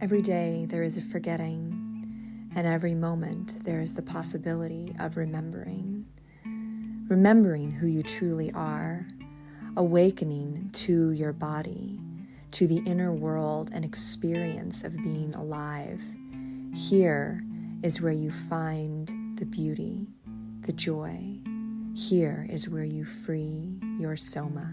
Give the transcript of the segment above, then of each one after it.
Every day there is a forgetting, and every moment there is the possibility of remembering. Remembering who you truly are, awakening to your body, to the inner world and experience of being alive. Here is where you find the beauty, the joy. Here is where you free your soma.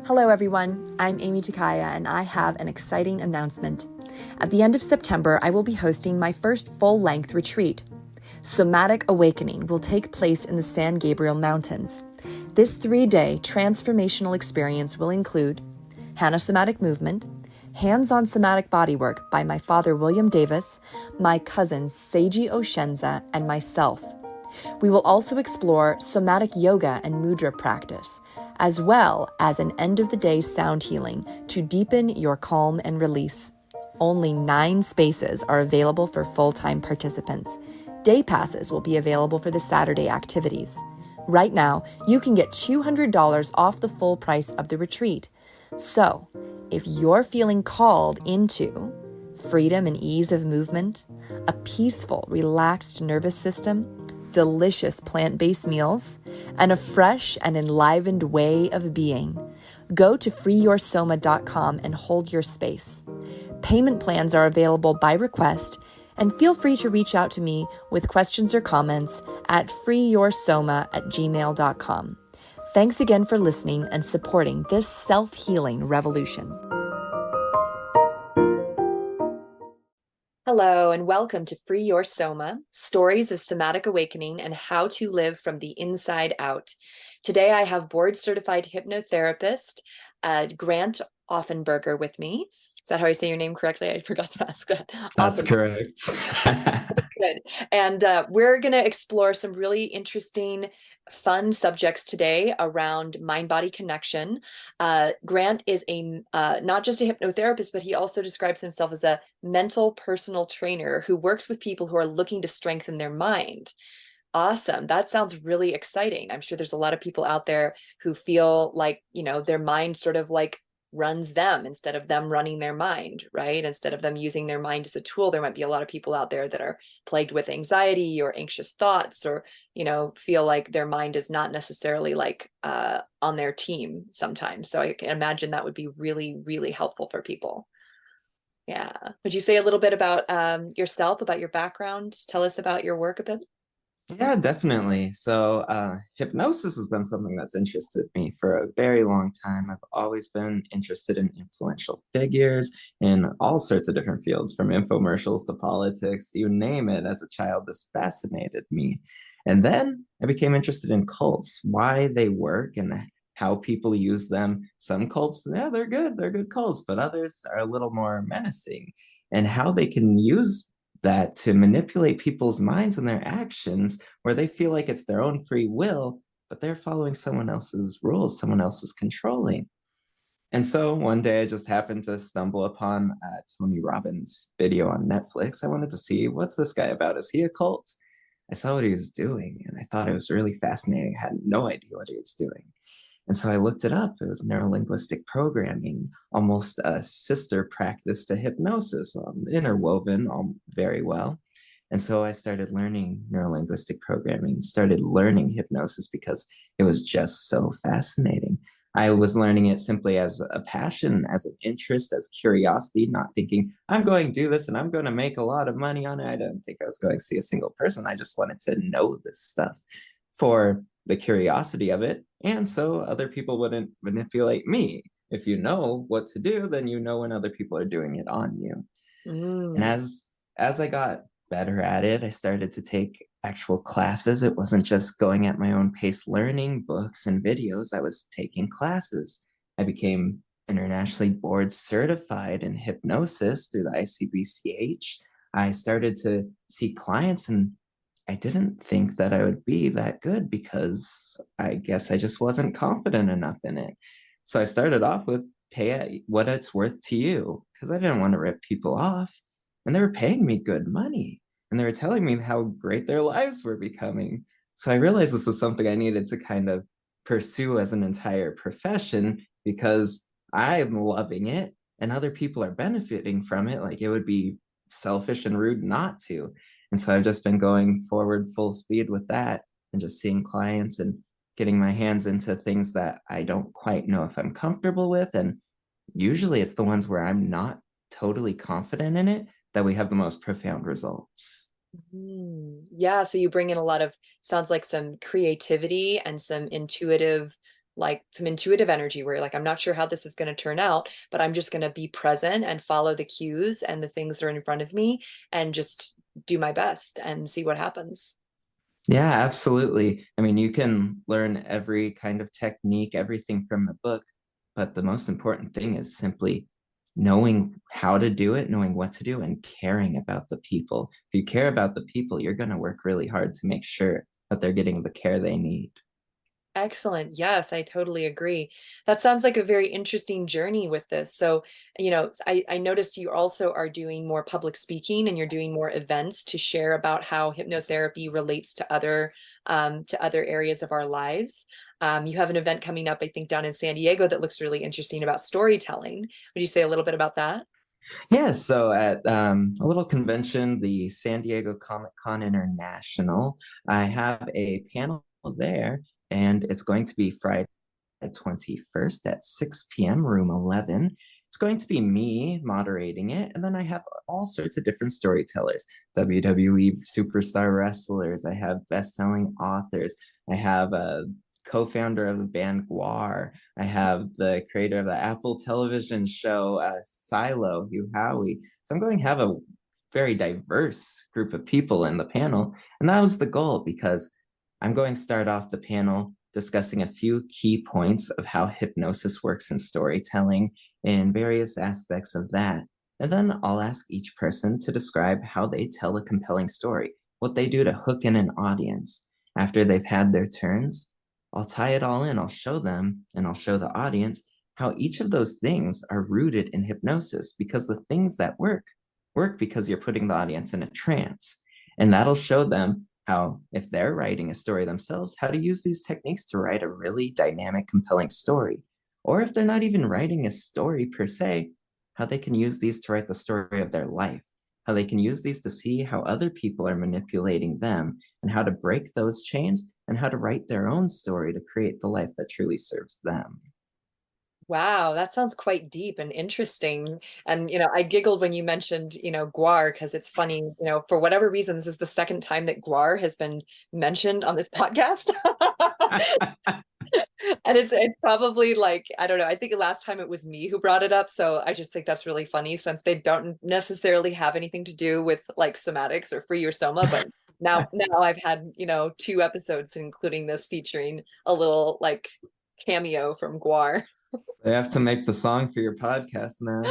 Hello everyone, I'm Amy Takaya and I have an exciting announcement. At the end of September, I will be hosting my first full-length retreat. Somatic Awakening will take place in the San Gabriel Mountains. This 3-day transformational experience will include Hana Somatic Movement, hands-on somatic bodywork by my father William Davis, my cousins Seiji Oshenza, and myself. We will also explore somatic yoga and mudra practice, as well as an end-of-the-day sound healing to deepen your calm and release. Only 9 spaces are available for full-time participants. Day passes will be available for the Saturday activities. Right now, you can get $200 off the full price of the retreat. So, if you're feeling called into freedom and ease of movement, a peaceful, relaxed nervous system, delicious plant-based meals, and a fresh and enlivened way of being, go to freeyoursoma.com and hold your space. Payment plans are available by request, and feel free to reach out to me with questions or comments at freeyoursoma@gmail.com. Thanks again for listening and supporting this self-healing revolution. Hello, and welcome to Free Your Soma, Stories of Somatic Awakening and How to Live from the Inside Out. Today, I have board-certified hypnotherapist Grant Offenberger with me. Is that how I say your name correctly? I forgot to ask that. That's correct. Good. And we're going to explore some really interesting, fun subjects today around mind-body connection. Grant is not just a hypnotherapist, but he also describes himself as a mental personal trainer who works with people who are looking to strengthen their mind. Awesome. That sounds really exciting. I'm sure there's a lot of people out there who feel like, their mind sort of like runs them instead of them running their mind, right? Instead of them using their mind as a tool, there might be a lot of people out there that are plagued with anxiety or anxious thoughts, or, feel like their mind is not necessarily like on their team sometimes. So I can imagine that would be really, really helpful for people. Yeah. Would you say a little bit about yourself, about your background? Tell us about your work a bit. Yeah, definitely. So, hypnosis has been something that's interested me for a very long time. I've always been interested in influential figures in all sorts of different fields, from infomercials to politics, you name it. As a child, this fascinated me. And then I became interested in cults, why they work and how people use them. Some cults, yeah, they're good cults, but others are a little more menacing, and how they can use that to manipulate people's minds and their actions, where they feel like it's their own free will, but they're following someone else's rules, someone else's controlling. And so one day I just happened to stumble upon Tony Robbins' video on Netflix. I wanted to see, what's this guy about? Is he a cult? I saw what he was doing and I thought it was really fascinating. I had no idea what he was doing. And so I looked it up. It was neurolinguistic programming, almost a sister practice to hypnosis, interwoven very well. And so I started learning neurolinguistic programming, started learning hypnosis because it was just so fascinating. I was learning it simply as a passion, as an interest, as curiosity, not thinking, I'm going to do this and I'm going to make a lot of money on it. I didn't think I was going to see a single person. I just wanted to know this stuff for the curiosity of it, and so other people wouldn't manipulate me. If you know what to do, then you know when other people are doing it on you. And as I got better at it, I started to take actual classes. It wasn't just going at my own pace learning books and videos. I was taking classes. I became internationally board certified in hypnosis through the ICBCH. I started to see clients, and I didn't think that I would be that good because I guess I just wasn't confident enough in it. So I started off with pay what it's worth to you, because I didn't want to rip people off. And they were paying me good money, and they were telling me how great their lives were becoming. So I realized this was something I needed to kind of pursue as an entire profession because I'm loving it and other people are benefiting from it. Like it would be selfish and rude not to. And so I've just been going forward full speed with that and just seeing clients and getting my hands into things that I don't quite know if I'm comfortable with. And usually it's the ones where I'm not totally confident in it that we have the most profound results. Yeah, so you bring in a lot of, sounds like some creativity and some intuitive, like some intuitive energy where you're like, I'm not sure how this is going to turn out, but I'm just going to be present and follow the cues and the things that are in front of me and just do my best and see what happens. Yeah, absolutely. I mean, you can learn every kind of technique, everything from the book, but the most important thing is simply knowing how to do it, knowing what to do, and caring about the people. If you care about the people, you're going to work really hard to make sure that they're getting the care they need. Excellent. Yes, I totally agree. That sounds like a very interesting journey with this. So, I noticed you also are doing more public speaking and you're doing more events to share about how hypnotherapy relates to other areas of our lives. You have an event coming up, I think, down in San Diego that looks really interesting about storytelling. Would you say a little bit about that? Yeah, so at a little convention, the San Diego Comic Con International, I have a panel there, and it's going to be Friday the 21st at 6 p.m., room 11. It's going to be me moderating it, and then I have all sorts of different storytellers, WWE superstar wrestlers, I have best-selling authors, I have a co-founder of the band Guar, I have the creator of the Apple television show Silo, Hugh Howey. So I'm going to have a very diverse group of people in the panel, and that was the goal because I'm going to start off the panel discussing a few key points of how hypnosis works in storytelling and various aspects of that. And then I'll ask each person to describe how they tell a compelling story, what they do to hook in an audience. After they've had their turns, I'll tie it all in. I'll show them and I'll show the audience how each of those things are rooted in hypnosis because the things that work because you're putting the audience in a trance. And that'll show them how, if they're writing a story themselves, how to use these techniques to write a really dynamic, compelling story. Or if they're not even writing a story per se, how they can use these to write the story of their life, how they can use these to see how other people are manipulating them, and how to break those chains, and how to write their own story to create the life that truly serves them. Wow, that sounds quite deep and interesting. And, I giggled when you mentioned, Guar, because it's funny, for whatever reason, this is the second time that Guar has been mentioned on this podcast. And it's probably like, I don't know, I think last time it was me who brought it up. So I just think that's really funny since they don't necessarily have anything to do with like somatics or free or soma, but now I've had, two episodes, including this featuring a little like cameo from Guar. They have to make the song for your podcast now.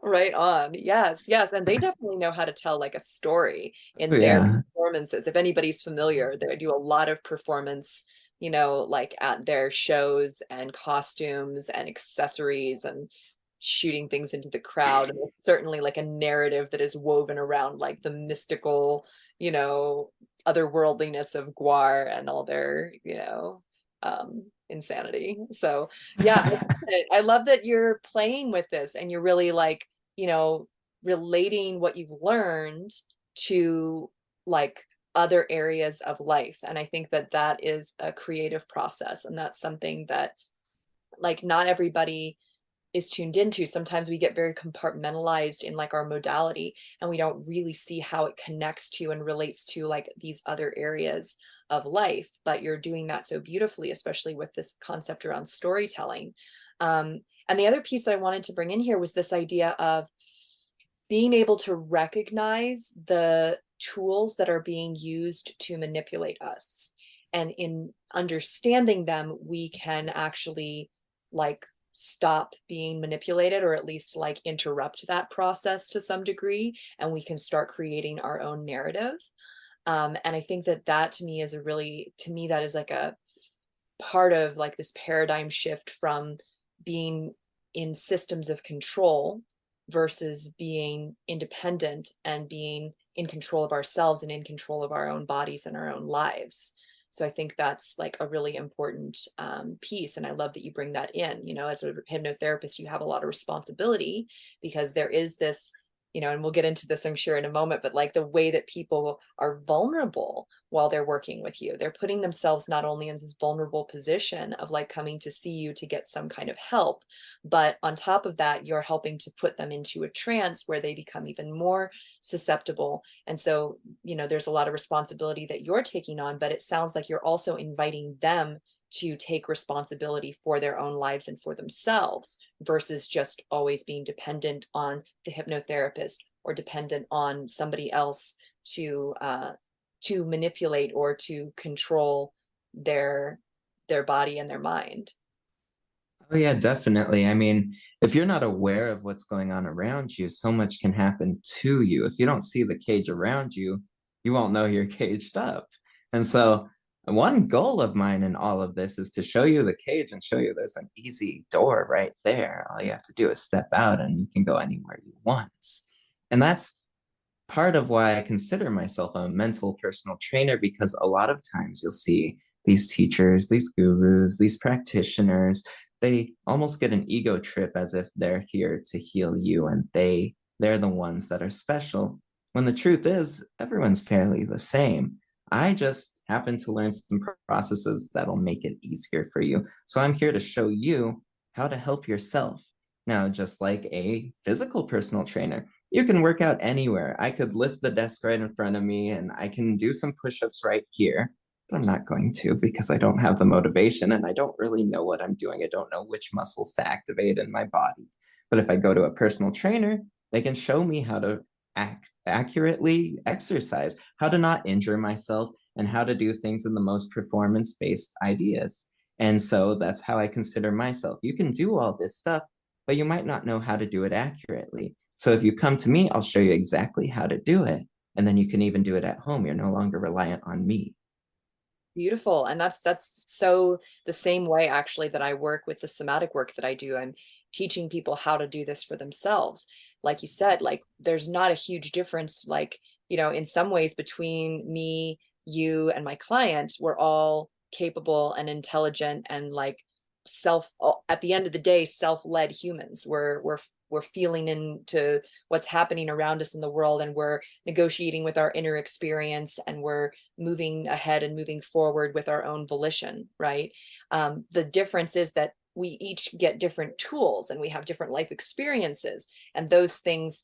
Right on. Yes, yes. And they definitely know how to tell like a story Oh, in their yeah. performances. If anybody's familiar, they do a lot of performance, like at their shows and costumes and accessories and shooting things into the crowd. And it's certainly like a narrative that is woven around like the mystical, you know, otherworldliness of Guar and all their, insanity. So yeah, I love that you're playing with this and you're really like, you know, relating what you've learned to like other areas of life. And I think that that is a creative process. And that's something that like not everybody is tuned into. Sometimes we get very compartmentalized in like our modality and we don't really see how it connects to and relates to like these other areas of life. But you're doing that so beautifully, especially with this concept around storytelling. And the other piece that I wanted to bring in here was this idea of being able to recognize the tools that are being used to manipulate us. And in understanding them, we can actually like stop being manipulated or at least like interrupt that process to some degree. And we can start creating our own narrative. And I think that that to me is a really, to me, that is like a part of like this paradigm shift from being in systems of control versus being independent and being in control of ourselves and in control of our own bodies and our own lives. So I think that's like a really important piece. And I love that you bring that in. As a hypnotherapist, you have a lot of responsibility because there is this, and we'll get into this, I'm sure, in a moment, but like the way that people are vulnerable while they're working with you, they're putting themselves not only in this vulnerable position of like coming to see you to get some kind of help, but on top of that, you're helping to put them into a trance where they become even more susceptible. And so, there's a lot of responsibility that you're taking on, but it sounds like you're also inviting them to take responsibility for their own lives and for themselves versus just always being dependent on the hypnotherapist or dependent on somebody else to manipulate or to control their body and their mind. Oh, yeah, definitely. I mean, if you're not aware of what's going on around you, so much can happen to you. If you don't see the cage around you, you won't know you're caged up. And so, one goal of mine in all of this is to show you the cage and show you there's an easy door right there. All you have to do is step out and you can go anywhere you want. And that's part of why I consider myself a mental personal trainer, because a lot of times you'll see these teachers, these gurus, these practitioners, they almost get an ego trip as if they're here to heal you and they're the ones that are special. When the truth is, everyone's fairly the same. I just happen to learn some processes that'll make it easier for you. So I'm here to show you how to help yourself. Now, just like a physical personal trainer, you can work out anywhere. I could lift the desk right in front of me and I can do some push-ups right here, but I'm not going to because I don't have the motivation and I don't really know what I'm doing. I don't know which muscles to activate in my body. But if I go to a personal trainer, they can show me how to accurately exercise, how to not injure myself, and how to do things in the most performance-based ideas. And so that's how I consider myself. You can do all this stuff, but you might not know how to do it accurately. So if you come to me, I'll show you exactly how to do it. And then you can even do it at home. You're no longer reliant on me. Beautiful. And that's so the same way actually that I work with the somatic work that I do. I'm teaching people how to do this for themselves. Like you said, like there's not a huge difference, like, in some ways between me, you, and my client. We're all capable and intelligent and like at the end of the day, self-led humans. We're feeling into what's happening around us in the world, and we're negotiating with our inner experience, and we're moving ahead and moving forward with our own volition, right? The difference is that we each get different tools and we have different life experiences, and those things,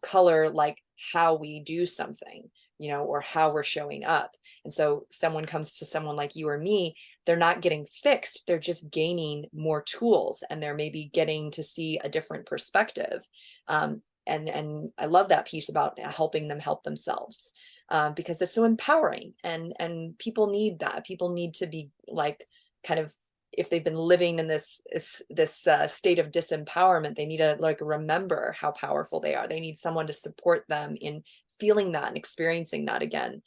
color like how we do something, or how we're showing up. And so someone comes to someone like you or me, they're not getting fixed, they're just gaining more tools, and they're maybe getting to see a different perspective. And I love that piece about helping them help themselves, because it's so empowering, and people need that. People need to be like, kind of, if they've been living in this state of disempowerment, they need to like remember how powerful they are. They need someone to support them in feeling that and experiencing that again,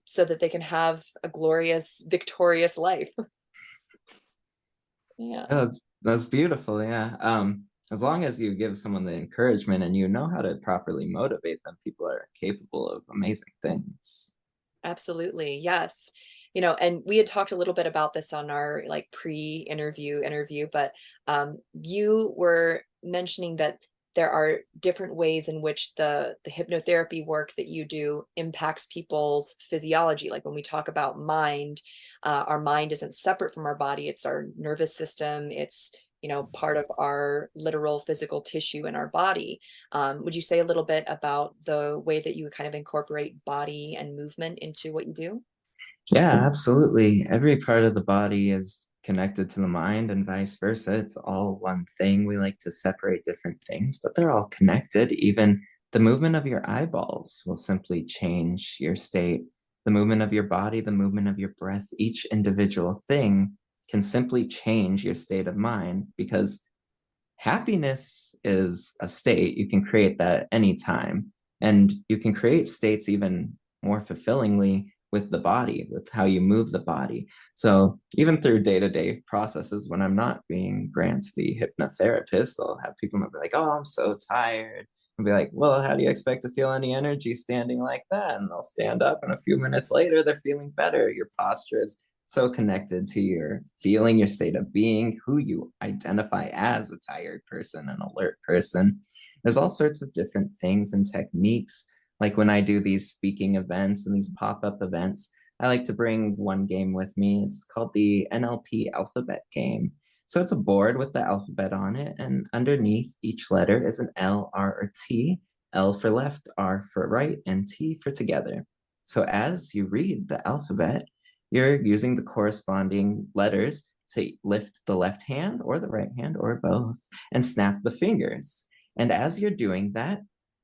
so that they can have a glorious, victorious life. Yeah. Yeah, that's beautiful. Yeah. As long as you give someone the encouragement and you know how to properly motivate them, people are capable of amazing things. Absolutely. Yes. And we had talked a little bit about this on our like pre-interview interview, but you were mentioning that there are different ways in which the hypnotherapy work that you do impacts people's physiology. Like when we talk about mind, our mind isn't separate from our body. It's our nervous system. It's, part of our literal physical tissue in our body. Would you say a little bit about the way that you kind of incorporate body and movement into what you do? Yeah, absolutely. Every part of the body is connected to the mind and vice versa. It's all one thing. We like to separate different things, but they're all connected. Even the movement of your eyeballs will simply change your state. The movement of your body, the movement of your breath, each individual thing can simply change your state of mind, because happiness is a state. You can create that anytime. And you can create states even more fulfillingly with the body, with how you move the body. So even through day-to-day processes, when I'm not being Grant the hypnotherapist, I'll have people be like, oh, I'm so tired. I'll be like, well, how do you expect to feel any energy standing like that? And they'll stand up, and a few minutes later, they're feeling better. Your posture is so connected to your feeling, your state of being, who you identify as a tired person, an alert person. There's all sorts of different things and techniques. Like when I do these speaking events and these pop-up events, I like to bring one game with me. It's called the NLP alphabet game. So it's a board with the alphabet on it, and underneath each letter is an L, R, or T. L for left, R for right, and T for together. So as you read the alphabet, you're using the corresponding letters to lift the left hand or the right hand or both and snap the fingers. And as you're doing that,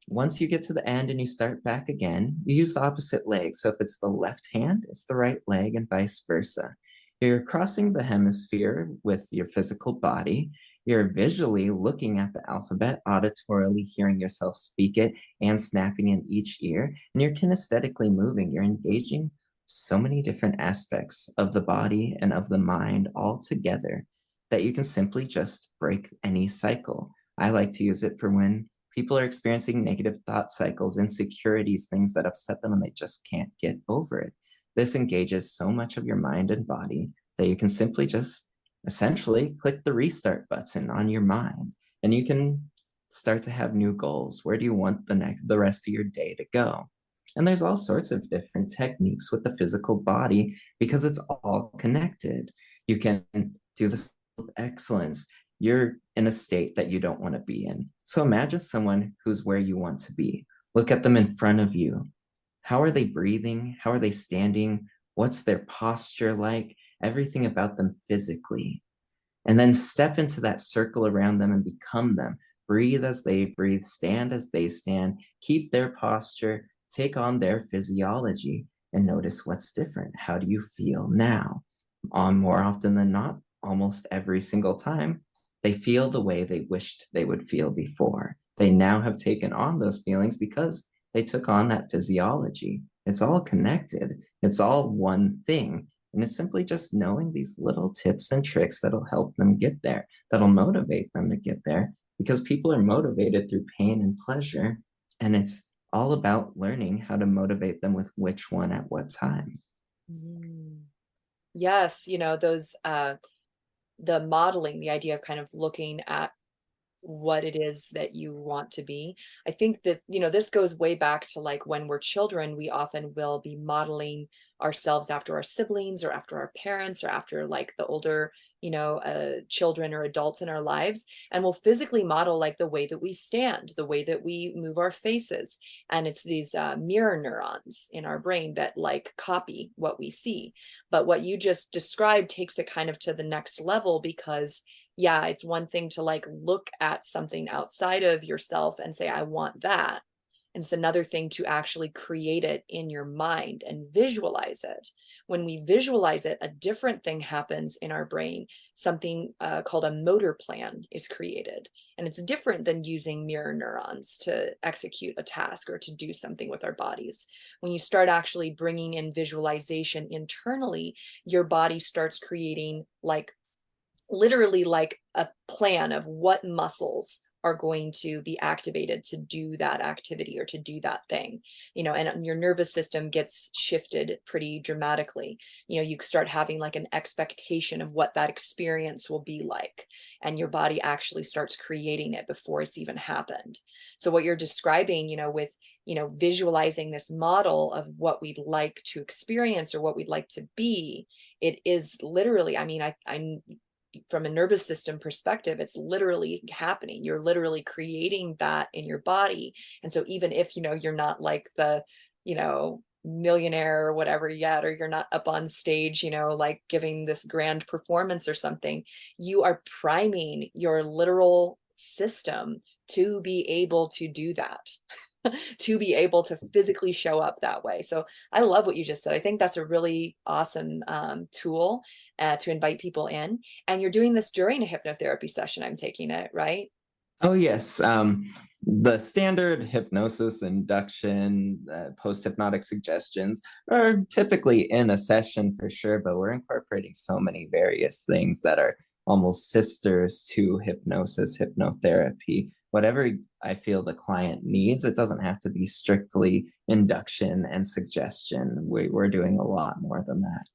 once you get to the end and you start back again, you use the opposite leg. So if it's the left hand, it's the right leg, and vice versa. You're crossing the hemisphere with your physical body. You're visually looking at the alphabet, auditorily hearing yourself speak it, and snapping in each ear. And you're kinesthetically moving. You're engaging so many different aspects of the body and of the mind all together that you can simply just break any cycle. I like to use it for when people are experiencing negative thought cycles, insecurities, things that upset them, and they just can't get over it. This engages so much of your mind and body that you can simply just essentially click the restart button on your mind, and you can start to have new goals. Where do you want the rest of your day to go? And there's all sorts of different techniques with the physical body because it's all connected. You can do this with excellence. You're in a state that you don't want to be in. So imagine someone who's where you want to be. Look at them in front of you. How are they breathing? How are they standing? What's their posture like? Everything about them physically. And then step into that circle around them and become them. Breathe as they breathe, stand as they stand, keep their posture, take on their physiology, and notice what's different. How do you feel now? More often than not, almost every single time, they feel the way they wished they would feel before. They now have taken on those feelings because they took on that physiology. It's all connected. It's all one thing. And it's simply just knowing these little tips and tricks that'll help them get there, that'll motivate them to get there, because people are motivated through pain and pleasure. And it's all about learning how to motivate them with which one at what time. Mm. Yes, those the modeling, the idea of kind of looking at what it is that you want to be. I think that, this goes way back to like when we're children, we often will be modeling ourselves after our siblings or after our parents or after like the older, children or adults in our lives. And we'll physically model like the way that we stand, the way that we move our faces. And it's these mirror neurons in our brain that like copy what we see. But what you just described takes it kind of to the next level because yeah, it's one thing to like look at something outside of yourself and say, I want that. And it's another thing to actually create it in your mind and visualize it. When we visualize it, a different thing happens in our brain. Something called a motor plan is created. And it's different than using mirror neurons to execute a task or to do something with our bodies. When you start actually bringing in visualization internally, your body starts creating like literally like a plan of what muscles are going to be activated to do that activity or to do that thing, and your nervous system gets shifted pretty dramatically. You start having like an expectation of what that experience will be like, and your body actually starts creating it before it's even happened. So what you're describing, with, visualizing this model of what we'd like to experience or what we'd like to be, it is literally, I mean, I from a nervous system perspective, it's literally happening. You're literally creating that in your body. And so even if, you're not like the, millionaire or whatever yet, or you're not up on stage, like giving this grand performance or something, you are priming your literal system to be able to do that, to be able to physically show up that way. So I love what you just said. I think that's a really awesome tool to invite people in. And you're doing this during a hypnotherapy session, I'm taking it, right? Oh, yes. The standard hypnosis induction, post-hypnotic suggestions are typically in a session for sure, but we're incorporating so many various things that are almost sisters to hypnosis, hypnotherapy, whatever I feel the client needs. It doesn't have to be strictly induction and suggestion. We're doing a lot more than that.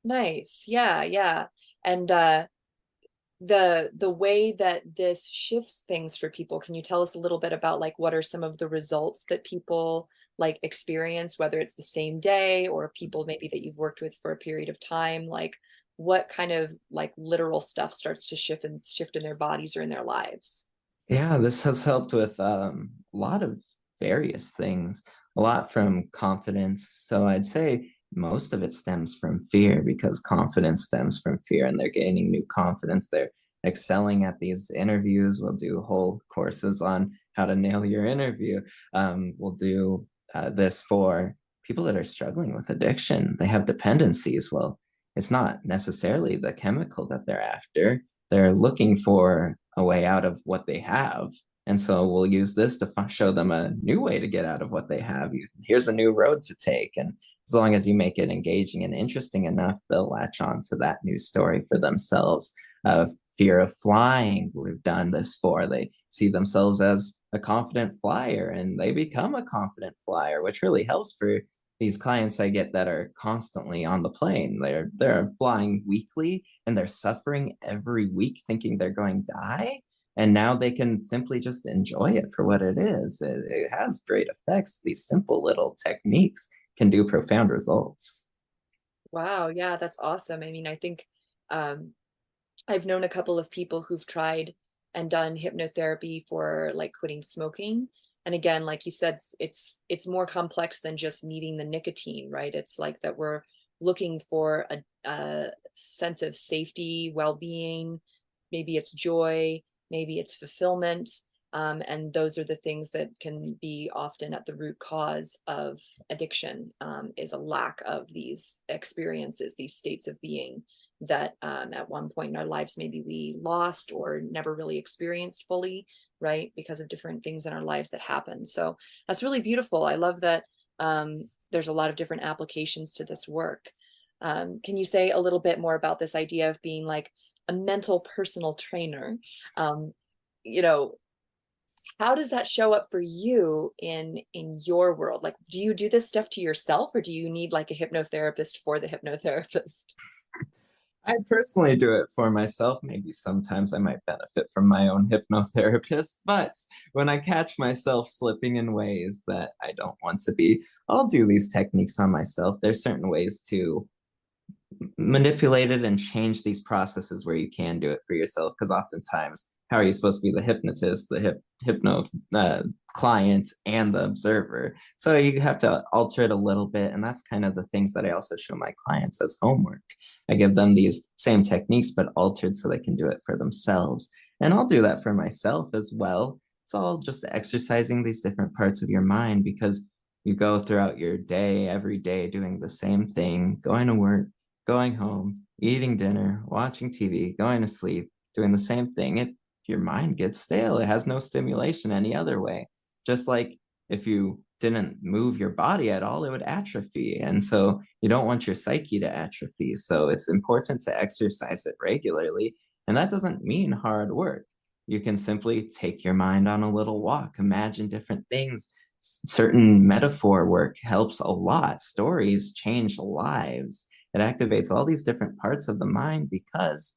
Nice. Yeah, yeah. And the way that this shifts things for people, can you tell us a little bit about like what are some of the results that people like experience, whether it's the same day or people maybe that you've worked with for a period of time? Like what kind of like literal stuff starts to shift in their bodies or in their lives? Yeah, this has helped with a lot of various things, a lot from confidence. So I'd say most of it stems from fear because confidence stems from fear, and they're gaining new confidence. They're excelling at these interviews. We'll do whole courses on how to nail your interview. We'll do this for people that are struggling with addiction. They have dependencies. Well, it's not necessarily the chemical that they're after. They're looking for a way out of what they have. And so we'll use this to show them a new way to get out of what they have. Here's a new road to take. And as long as you make it engaging and interesting enough, they'll latch on to that new story for themselves. Fear of flying, we've done this for. They see themselves as a confident flyer and they become a confident flyer, which really helps for these clients I get that are constantly on the plane. They're flying weekly and they're suffering every week thinking they're going to die. And now they can simply just enjoy it for what it is. It has great effects. These simple little techniques can do profound results. Wow, yeah, that's awesome. I mean, I think um I've known a couple of people who've tried and done hypnotherapy for like quitting smoking. And again, like you said, it's more complex than just needing the nicotine, right? It's like that we're looking for a sense of safety, well-being, maybe it's joy, maybe it's fulfillment. And those are the things that can be often at the root cause of addiction, is a lack of these experiences, these states of being that at one point in our lives maybe we lost or never really experienced fully, right? Because of different things in our lives that happen. So that's really beautiful. I love that there's a lot of different applications to this work. Can you say a little bit more about this idea of being like a mental personal trainer? Um, you know, how does that show up for you in your world? Like, do you do this stuff to yourself or do you need like a hypnotherapist for the hypnotherapist? I personally do it for myself. Maybe sometimes I might benefit from my own hypnotherapist, but when I catch myself slipping in ways that I don't want to be, I'll do these techniques on myself. There's certain ways to manipulate it and change these processes where you can do it for yourself. Because oftentimes, how are you supposed to be the hypnotist, the hypno client, and the observer? So you have to alter it a little bit, and that's kind of the things that I also show my clients as homework. I give them these same techniques but altered so they can do it for themselves, and I'll do that for myself as well. It's all just exercising these different parts of your mind because you go throughout your day, every day, doing the same thing, going to work, going home, eating dinner, watching TV, going to sleep, doing the same thing. Your mind gets stale. It has no stimulation any other way. Just like if you didn't move your body at all, it would atrophy. And so you don't want your psyche to atrophy. So it's important to exercise it regularly. And that doesn't mean hard work. You can simply take your mind on a little walk, imagine different things. Certain metaphor work helps a lot. Stories change lives. It activates all these different parts of the mind because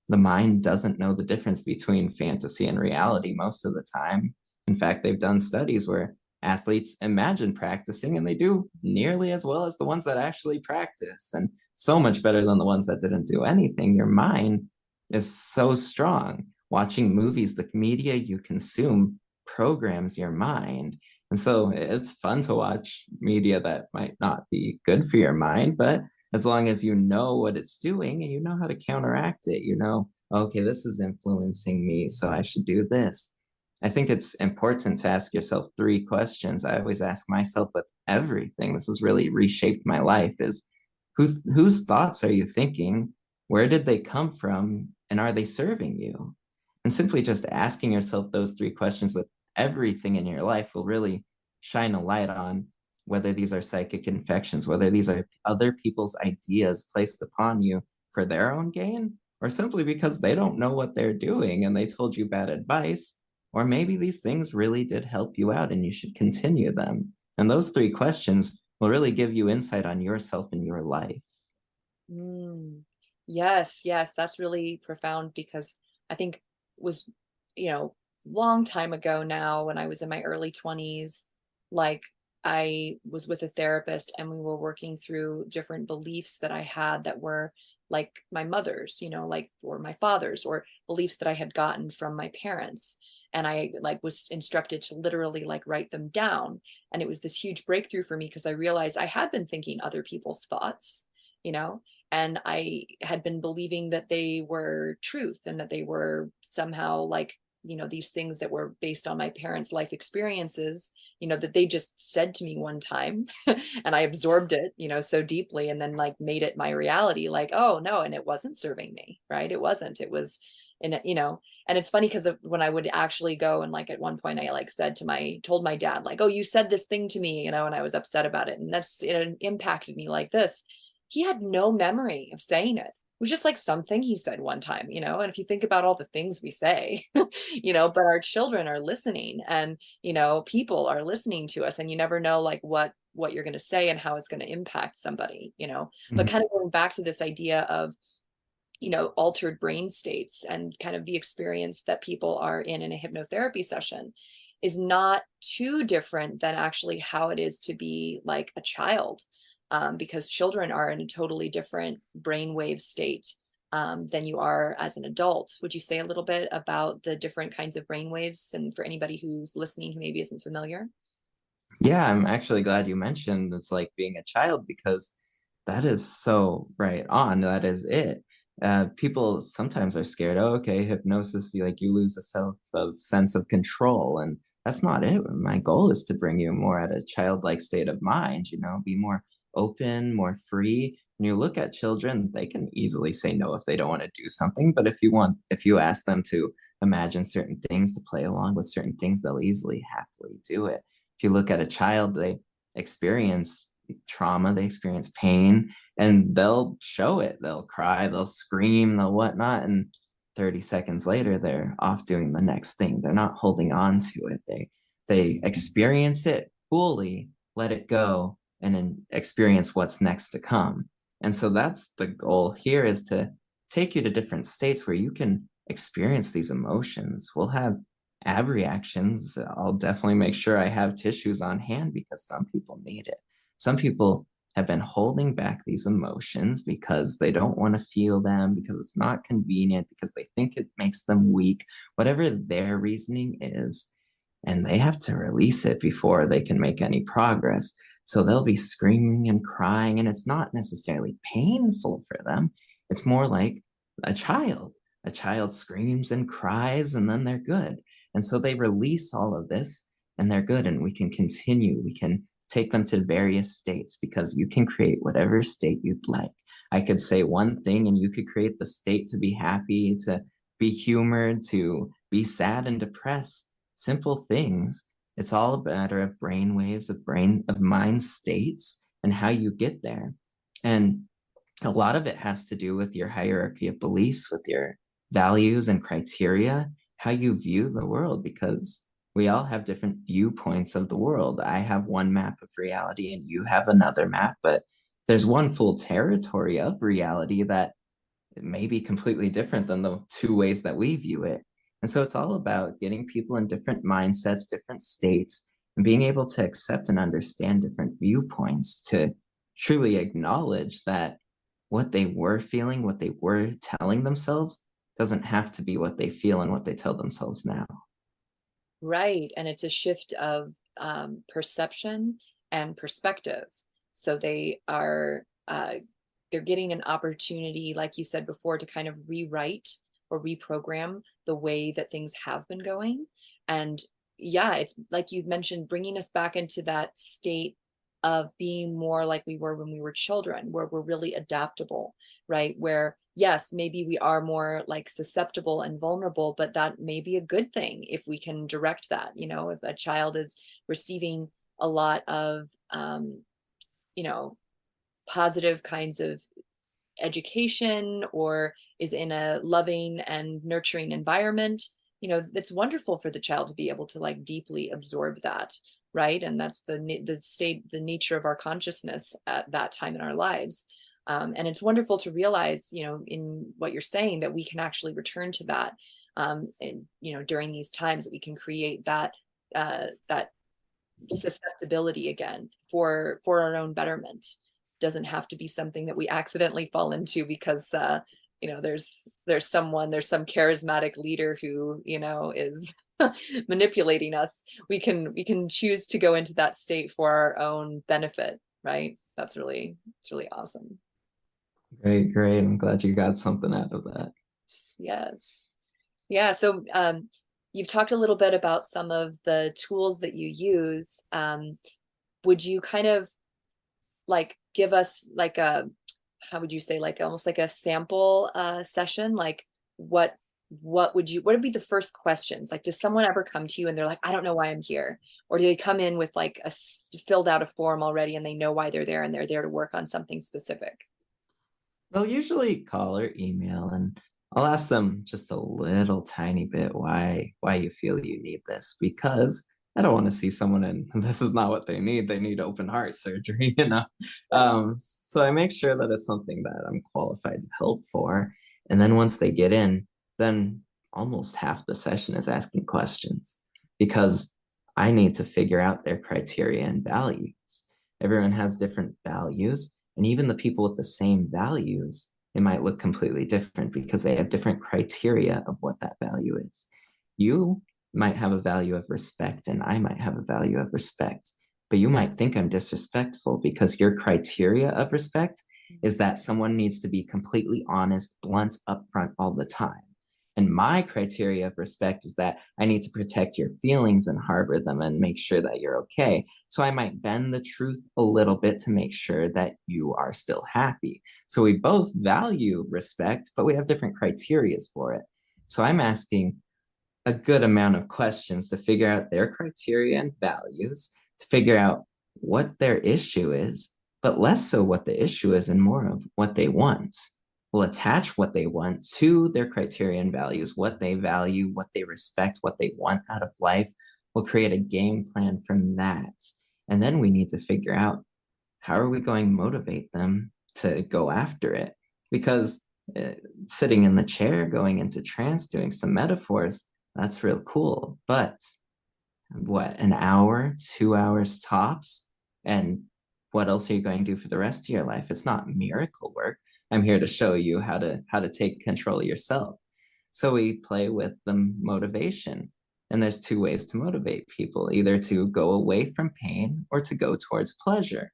the mind doesn't know the difference between fantasy and reality most of the time. In fact, they've done studies where athletes imagine practicing and they do nearly as well as the ones that actually practice, and so much better than the ones that didn't do anything. Your mind is so strong. Watching movies, the media you consume programs your mind. And so it's fun to watch media that might not be good for your mind, but as long as you know what it's doing and you know how to counteract it, you know, okay, this is influencing me, so I should do this. I think it's important to ask yourself three questions. I always ask myself with everything. This has really reshaped my life is whose thoughts are you thinking? Where did they come from? And are they serving you? And simply just asking yourself those three questions with everything in your life will really shine a light on whether these are psychic infections, whether these are other people's ideas placed upon you for their own gain, or simply because they don't know what they're doing and they told you bad advice. Or maybe these things really did help you out and you should continue them. And those three questions will really give you insight on yourself and your life. Mm. Yes, yes, that's really profound because I think was, you know, long time ago now when I was in my early 20s, like I was with a therapist and we were working through different beliefs that I had that were like my mother's, like or my father's or beliefs that I had gotten from my parents. And I like was instructed to literally like write them down. And it was this huge breakthrough for me because I realized I had been thinking other people's thoughts, you know, and I had been believing that they were truth and that they were somehow like, these things that were based on my parents' life experiences, that they just said to me one time and I absorbed it, so deeply and then like made it my reality, like, oh no, and it wasn't serving me, right? It wasn't, it was in it, and it's funny because when I would actually go and like at one point I like told my dad like, oh, you said this thing to me, and I was upset about it. And it impacted me like this. He had no memory of saying it. It was just like something he said one time, and if you think about all the things we say, but our children are listening and, people are listening to us and you never know like what you're going to say and how it's going to impact somebody, but Mhm. kind of going back to this idea of, altered brain states and kind of the experience that people are in a hypnotherapy session is not too different than actually how it is to be like a child, because children are in a totally different brainwave state than you are as an adult. Would you say a little bit about the different kinds of brainwaves, and for anybody who's listening who maybe isn't familiar? Yeah, I'm actually glad you mentioned it's like being a child because that is so right on. That is it. People sometimes are scared. Oh, okay, hypnosis, you lose a sense of control, and that's not it. My goal is to bring you more at a childlike state of mind. Be more open, more free. When you look at children, they can easily say no if they don't want to do something. But if you ask them to imagine certain things, to play along with certain things, they'll easily happily do it. If you look at a child, they experience trauma, they experience pain, and they'll show it. They'll cry, they'll scream, they'll whatnot, and 30 seconds later, they're off doing the next thing. They're not holding on to it. They experience it fully, let it go, and then experience what's next to come. And so that's the goal here, is to take you to different states where you can experience these emotions. We'll have ab reactions. I'll definitely make sure I have tissues on hand because some people need it. Some people have been holding back these emotions because they don't want to feel them, because it's not convenient, because they think it makes them weak, whatever their reasoning is. And they have to release it before they can make any progress. So they'll be screaming and crying, and it's not necessarily painful for them. It's more like a child. A child screams and cries, and then they're good. And so they release all of this and they're good, and we can continue. We can take them to various states because you can create whatever state you'd like. I could say one thing and you could create the state to be happy, to be humored, to be sad and depressed. Simple things. It's all a matter of brain waves, of mind states, and how you get there. And a lot of it has to do with your hierarchy of beliefs, with your values and criteria, how you view the world, because we all have different viewpoints of the world. I have one map of reality and you have another map, but there's one full territory of reality that may be completely different than the two ways that we view it. And so it's all about getting people in different mindsets, different states, and being able to accept and understand different viewpoints, to truly acknowledge that what they were feeling, what they were telling themselves, doesn't have to be what they feel and what they tell themselves now. Right. And it's a shift of perception and perspective. So they're getting an opportunity, like you said before, to kind of rewrite or reprogram the way that things have been going. And yeah, it's like you mentioned, bringing us back into that state of being more like we were when we were children, where we're really adaptable, right? Where, yes, maybe we are more like susceptible and vulnerable, but that may be a good thing if we can direct that. If a child is receiving a lot of, you know, positive kinds of education or is in a loving and nurturing environment, it's wonderful for the child to be able to like deeply absorb that, right? And that's the nature of our consciousness at that time in our lives. And it's wonderful to realize, in what you're saying, that we can actually return to that, and during these times, that we can create that susceptibility again for our own betterment. Doesn't have to be something that we accidentally fall into because there's some charismatic leader who is manipulating us. We can choose to go into that state for our own benefit, right? It's really awesome. Great, great. I'm glad you got something out of that. Yes. Yeah. So you've talked a little bit about some of the tools that you use. Would you kind of like give us like how would you say, like almost like a sample session? Like what what would be the first questions? Like, does someone ever come to you and they're like, I don't know why I'm here? Or do they come in with like filled out a form already and they know why they're there and they're there to work on something specific? They'll usually call or email, and I'll ask them just a little tiny bit why you feel you need this, because I don't want to see someone and this is not what they need. They need open heart surgery, you know. So I make sure that it's something that I'm qualified to help for. And then once they get in, then almost half the session is asking questions because I need to figure out their criteria and values. Everyone has different values, and even the people with the same values, it might look completely different because they have different criteria of what that value is. You might have a value of respect, and I might have a value of respect. But you might think I'm disrespectful because your criteria of respect is that someone needs to be completely honest, blunt, upfront all the time. And my criteria of respect is that I need to protect your feelings and harbor them and make sure that you're okay. So I might bend the truth a little bit to make sure that you are still happy. So we both value respect, but we have different criterias for it. So I'm asking a good amount of questions to figure out their criteria and values, to figure out what their issue is, but less so what the issue is and more of what they want. We'll attach what they want to their criteria and values, what they value, what they respect, what they want out of life. We'll create a game plan from that. And then we need to figure out, how are we going to motivate them to go after it? Because sitting in the chair, going into trance, doing some metaphors, that's real cool. But what, an hour, 2 hours tops? And what else are you going to do for the rest of your life? It's not miracle work. I'm here to show you how to take control of yourself. So we play with the motivation. And there's two ways to motivate people, either to go away from pain or to go towards pleasure.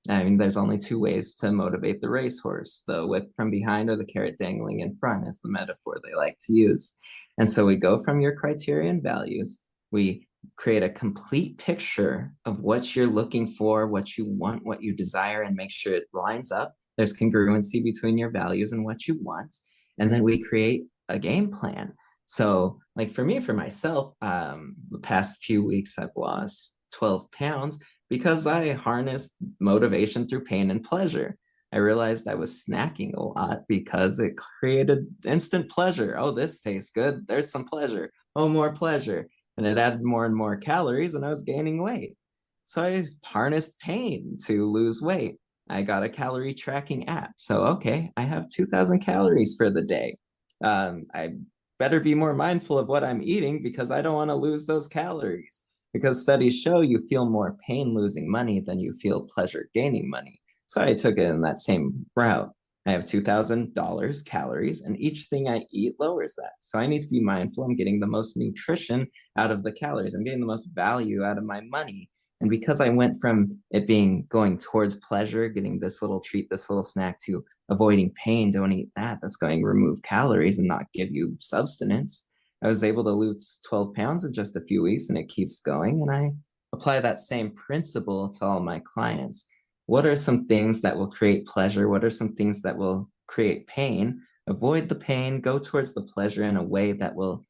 I mean, there's only two ways to motivate the racehorse: the whip from behind or the carrot dangling in front, is the metaphor they like to use. And so we go from your criterion values, we create a complete picture of what you're looking for, what you want, what you desire, and make sure it lines up. There's congruency between your values and what you want. And then we create a game plan. So, like for me, for myself, the past few weeks, I've lost 12 pounds because I harnessed motivation through pain and pleasure. I realized I was snacking a lot because it created instant pleasure. Oh, this tastes good. There's some pleasure. Oh, more pleasure. And it added more and more calories, and I was gaining weight. So I harnessed pain to lose weight. I got a calorie tracking app. So, okay, I have 2,000 calories for the day. I better be more mindful of what I'm eating because I don't want to lose those calories. Because studies show you feel more pain losing money than you feel pleasure gaining money. So I took it in that same route. I have $2,000 calories, and each thing I eat lowers that. So I need to be mindful. I'm getting the most nutrition out of the calories. I'm getting the most value out of my money. And because I went from it being going towards pleasure, getting this little treat, this little snack, to avoiding pain, don't eat that. That's going to remove calories and not give you substance. I was able to lose 12 pounds in just a few weeks, and it keeps going. And I apply that same principle to all my clients. What are some things that will create pleasure? What are some things that will create pain? Avoid the pain, go towards the pleasure in a way that will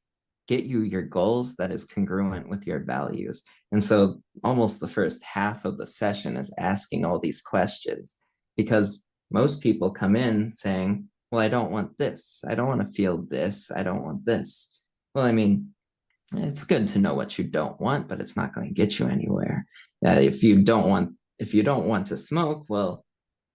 get you your goals, that is congruent with your values. And so almost the first half of the session is asking all these questions, because most people come in saying, well, I don't want this. I don't want to feel this. I don't want this. Well, I mean, It's good to know what you don't want, but it's not going to get you anywhere. If you don't want to smoke, well,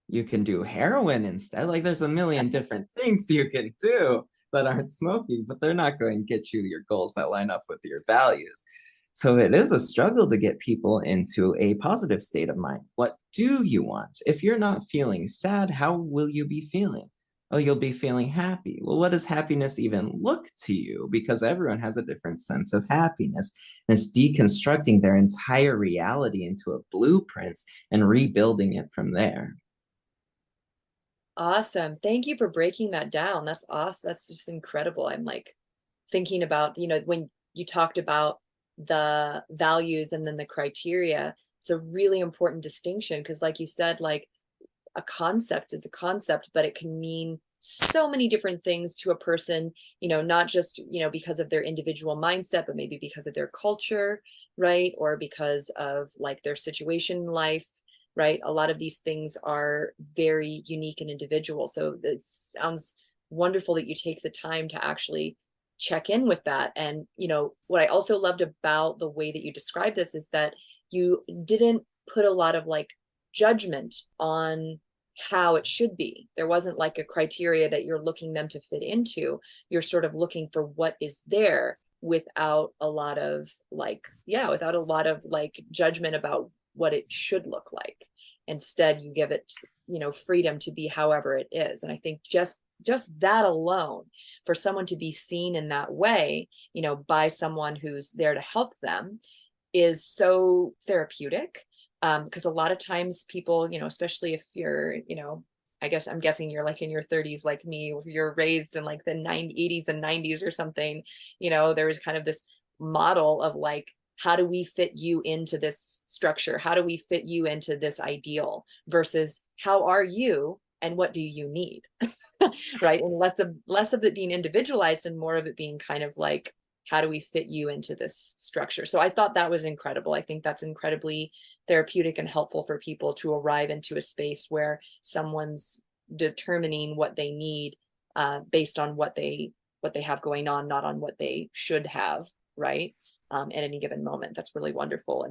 you can do heroin instead. Like there's a million different things you can do that aren't smoking, but they're not going to get you your goals that line up with your values. So it is a struggle to get people into a positive state of mind. What do you want? If you're not feeling sad, how will you be feeling? Oh, you'll be feeling happy. Well, what does happiness even look to you? Because everyone has a different sense of happiness. And it's deconstructing their entire reality into a blueprint and rebuilding it from there. Awesome. Thank you for breaking that down. That's awesome. That's just incredible. I'm like thinking about, when you talked about the values and then the criteria, it's a really important distinction because, like you said, like a concept is a concept, but it can mean so many different things to a person, not just, because of their individual mindset, but maybe because of their culture, right? Or because of like their situation in life, right? A lot of these things are very unique and individual. So it sounds wonderful that you take the time to actually check in with that. And, what I also loved about the way that you described this is that you didn't put a lot of like judgment on how it should be. There wasn't like a criteria that you're looking them to fit into. You're sort of looking for what is there without a lot of like, yeah, without a lot of like judgment about what it should look like. Instead, you give it, freedom to be however it is. And I think just that alone, for someone to be seen in that way, by someone who's there to help them, is so therapeutic. Because a lot of times people, especially if you're, I'm guessing you're like in your 30s like me, if you're raised in like the 80s and 90s or something, there was kind of this model of like, how do we fit you into this structure? How do we fit you into this ideal versus how are you and what do you need? Right. And less of it being individualized and more of it being kind of like, how do we fit you into this structure? So I thought that was incredible. I think that's incredibly therapeutic and helpful for people to arrive into a space where someone's determining what they need, based on what they have going on, not on what they should have, right? At any given moment. That's really wonderful.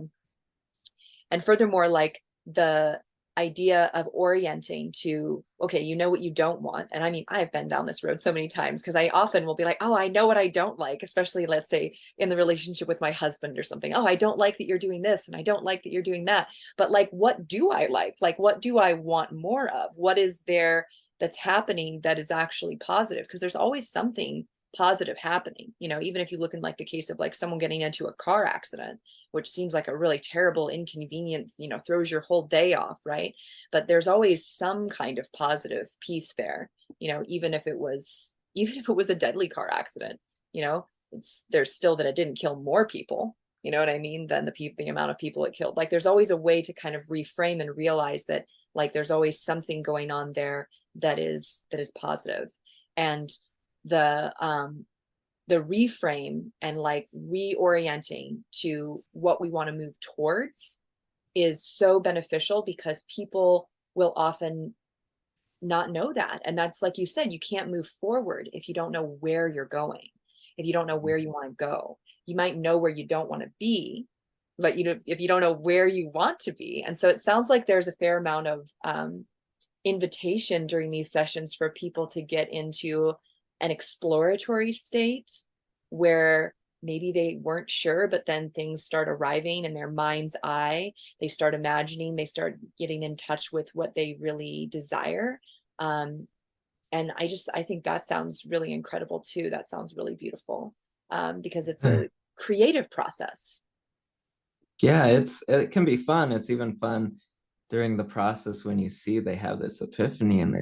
And furthermore, like the idea of orienting to, okay, you know what you don't want. And I mean, I've been down this road so many times because I often will be like, oh, I know what I don't like, especially let's say in the relationship with my husband or something. Oh, I don't like that you're doing this and I don't like that you're doing that. But like, what do I like? Like, what do I want more of? What is there that's happening that is actually positive? Because there's always something positive happening, even if you look in like the case of like someone getting into a car accident, which seems like a really terrible inconvenience, throws your whole day off, right? But there's always some kind of positive piece there, even if it was a deadly car accident, there's still that it didn't kill more people, you know what I mean, than the amount of people it killed. Like there's always a way to kind of reframe and realize that like there's always something going on there that is positive. And the reframe and like reorienting to what we want to move towards is so beneficial because people will often not know that. And that's like you said, you can't move forward if you don't know where you're going, if you don't know where you want to go. You might know where you don't want to be, but if you don't know where you want to be. And so it sounds like there's a fair amount of invitation during these sessions for people to get into an exploratory state where maybe they weren't sure, but then things start arriving in their mind's eye. They start imagining, they start getting in touch with what they really desire. And I think that sounds really incredible too. That sounds really beautiful, because it's a creative process. Yeah, it can be fun. It's even fun during the process when you see they have this epiphany and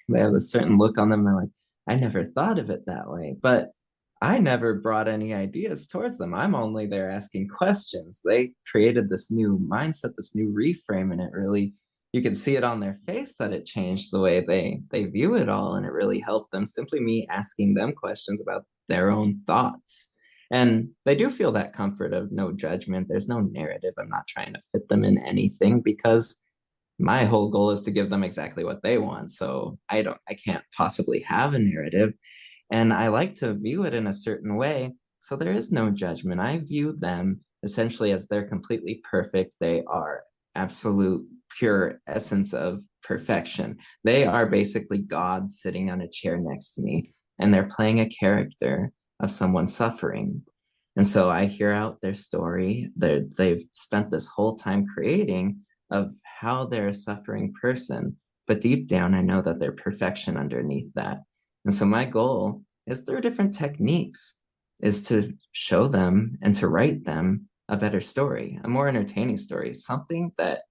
they have a certain look on them. They're like, I never thought of it that way. But I never brought any ideas towards them. I'm only there asking questions. They created this new mindset, this new reframe, and it really, you can see it on their face that it changed the way they view it all, and it really helped them. Simply me asking them questions about their own thoughts. And they do feel that comfort of no judgment. There's no narrative. I'm not trying to fit them in anything because my whole goal is to give them exactly what they want. So I can't possibly have a narrative. And I like to view it in a certain way. So there is no judgment. I view them essentially as they're completely perfect. They are absolute pure essence of perfection. They are basically God sitting on a chair next to me, and they're playing a character of someone suffering. And so I hear out their story. They've spent this whole time creating of how they're a suffering person. But deep down, I know that they're perfection underneath that. And so my goal is through different techniques is to show them and to write them a better story, a more entertaining story, something that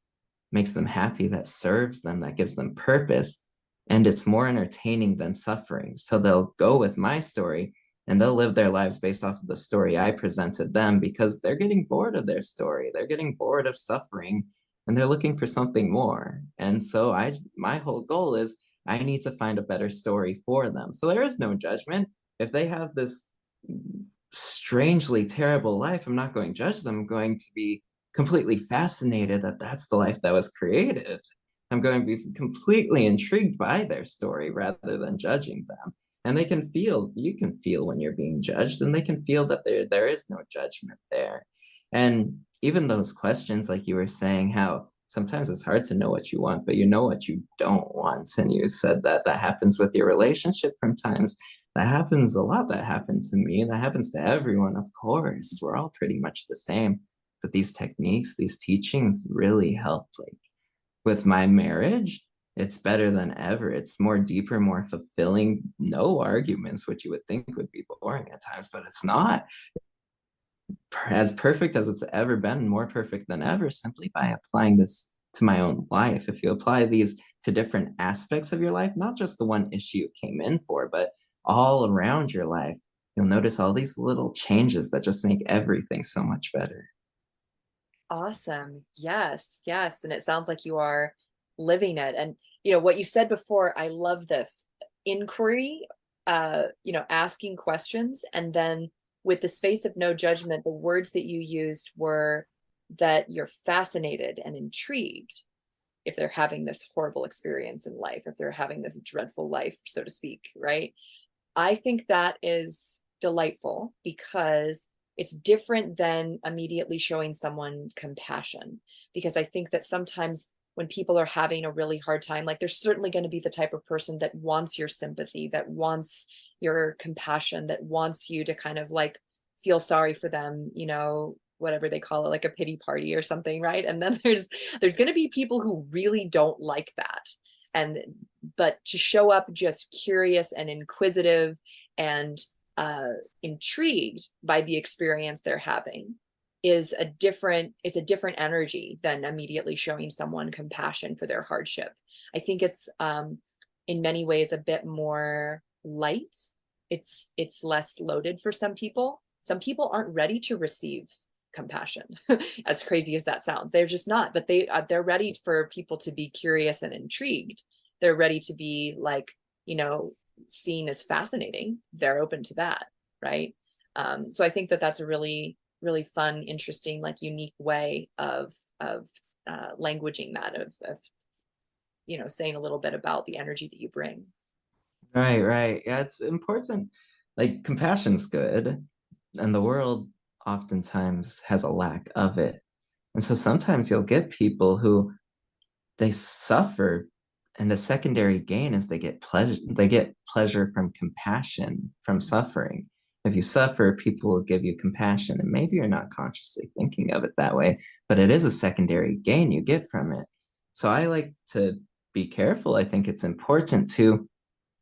makes them happy, that serves them, that gives them purpose. And it's more entertaining than suffering. So they'll go with my story and they'll live their lives based off of the story I presented them because they're getting bored of their story. They're getting bored of suffering and they're looking for something more. And so my whole goal is I need to find a better story for them. So there is no judgment. If they have this strangely terrible life, I'm not going to judge them. I'm going to be completely fascinated that that's the life that was created. I'm going to be completely intrigued by their story rather than judging them. And they can feel, you can feel when you're being judged, and they can feel that there is no judgment there. And even those questions, like you were saying, how sometimes it's hard to know what you want, but you know what you don't want. And you said that that happens with your relationship from times. That happens a lot. That happened to me. That happens to everyone, of course. We're all pretty much the same. But these techniques, these teachings really help. Like with my marriage, it's better than ever. It's more deeper, more fulfilling. No arguments, which you would think would be boring at times, but it's not. As perfect as it's ever been, more perfect than ever, simply by applying this to my own life. If you apply these to different aspects of your life, not just the one issue you came in for, but all around your life, you'll notice all these little changes that just make everything so much better. Awesome. Yes, yes. And it sounds like you are living it. And what you said before, I love this inquiry, asking questions. And then with the space of no judgment, the words that you used were that you're fascinated and intrigued if they're having this horrible experience in life, if they're having this dreadful life, so to speak, right? I think that is delightful because it's different than immediately showing someone compassion. Because I think that sometimes when people are having a really hard time, like there's certainly going to be the type of person that wants your sympathy, that wants your compassion, that wants you to kind of like feel sorry for them, whatever they call it, like a pity party or something, right? And then there's going to be people who really don't like that. And but to show up just curious and inquisitive and intrigued by the experience they're having it's a different energy than immediately showing someone compassion for their hardship. I think it's in many ways a bit more light. It's less loaded for some people. Some people aren't ready to receive compassion. As crazy as that sounds, they're just not. But they're ready for people to be curious and intrigued. They're ready to be like, seen as fascinating. They're open to that, right? So I think that that's a really, really fun, interesting, like unique way of languaging that, of saying a little bit about the energy that you bring. Right, right. Yeah, it's important. Like compassion's good, and the world oftentimes has a lack of it. And so sometimes you'll get people who they suffer, and a secondary gain is they get pleasure from compassion, from suffering. If you suffer, people will give you compassion, and maybe you're not consciously thinking of it that way, but it is a secondary gain you get from it. So I like to be careful. I think it's important to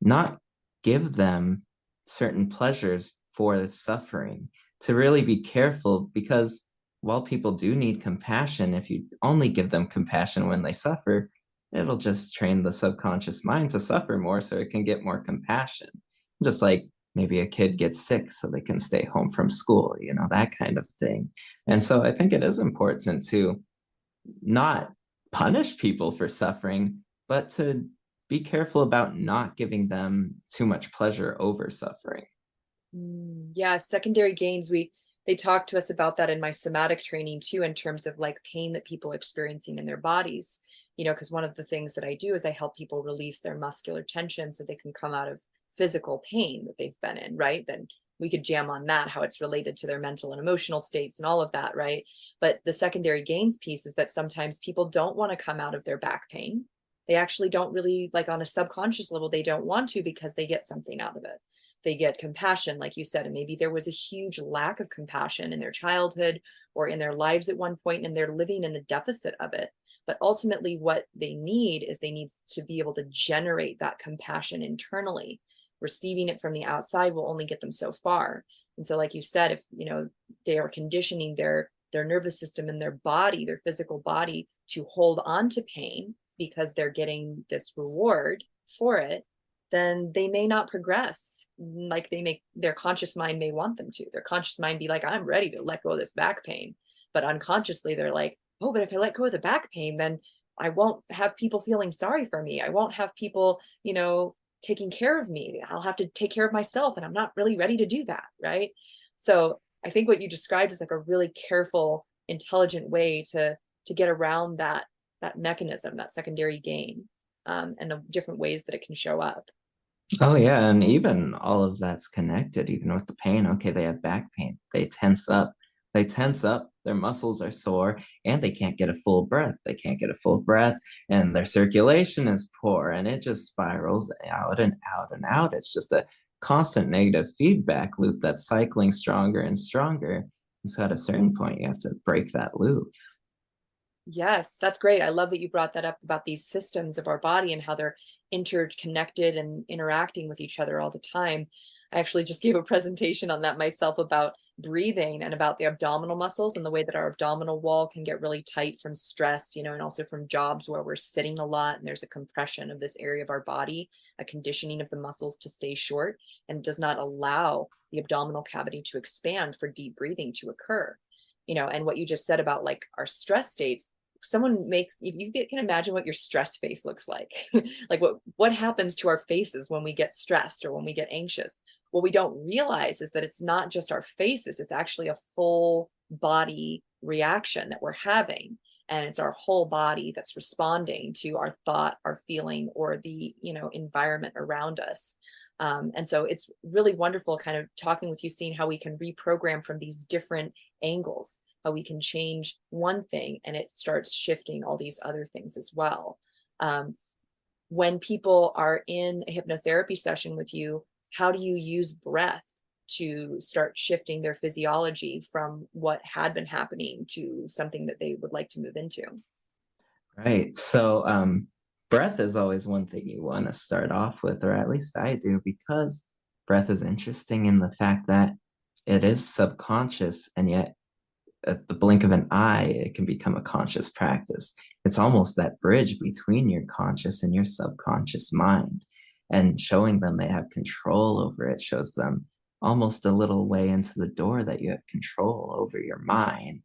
not give them certain pleasures for the suffering, to really be careful, because while people do need compassion, if you only give them compassion when they suffer, it'll just train the subconscious mind to suffer more so it can get more compassion. Just like maybe a kid gets sick so they can stay home from school, that kind of thing. And so I think it is important to not punish people for suffering, but to be careful about not giving them too much pleasure over suffering. Yeah, secondary gains. They talk to us about that in my somatic training too, in terms of like pain that people are experiencing in their bodies. Because one of the things that I do is I help people release their muscular tension so they can come out of physical pain that they've been in, right? Then we could jam on that, how it's related to their mental and emotional states and all of that, right? But the secondary gains piece is that sometimes people don't want to come out of their back pain. They actually don't really, like on a subconscious level, they don't want to because they get something out of it. They get compassion, like you said, and maybe there was a huge lack of compassion in their childhood or in their lives at one point, and they're living in a deficit of it. But ultimately, what they need is they need to be able to generate that compassion internally. Receiving it from the outside will only get them so far. And so, like you said, if they are conditioning their nervous system and their body, their physical body, to hold on to pain because they're getting this reward for it, then they may not progress like their conscious mind may want them to. Their conscious mind be like, I'm ready to let go of this back pain. But unconsciously, they're like, oh, but if I let go of the back pain, then I won't have people feeling sorry for me. I won't have people, taking care of me. I'll have to take care of myself. And I'm not really ready to do that. Right. So I think what you described is like a really careful, intelligent way to get around that mechanism, that secondary gain, and the different ways that it can show up. Oh yeah, and even all of that's connected, even with the pain. Okay, they have back pain. They tense up. They tense up, their muscles are sore, and they can't get a full breath. They can't get a full breath, and their circulation is poor, and it just spirals out and out and out. It's just a constant negative feedback loop that's cycling stronger and stronger. And so at a certain point, you have to break that loop. Yes, that's great. I love that you brought that up about these systems of our body and how they're interconnected and interacting with each other all the time. I actually just gave a presentation on that myself about breathing and about the abdominal muscles and the way that our abdominal wall can get really tight from stress, and also from jobs where we're sitting a lot and there's a compression of this area of our body, a conditioning of the muscles to stay short, and does not allow the abdominal cavity to expand for deep breathing to occur. And what you just said about like our stress states, someone makes, if you can imagine what your stress face looks like, like what happens to our faces when we get stressed or when we get anxious. What we don't realize is that it's not just our faces, it's actually a full body reaction that we're having. And it's our whole body that's responding to our thought, our feeling, or the environment around us. And so it's really wonderful kind of talking with you, seeing how we can reprogram from these different angles, how we can change one thing and it starts shifting all these other things as well. When people are in a hypnotherapy session with you, how do you use breath to start shifting their physiology from what had been happening to something that they would like to move into? Right. So, breath is always one thing you want to start off with, or at least I do, because breath is interesting in the fact that it is subconscious, and yet at the blink of an eye, it can become a conscious practice. It's almost that bridge between your conscious and your subconscious mind. And showing them they have control over it shows them almost a little way into the door that you have control over your mind.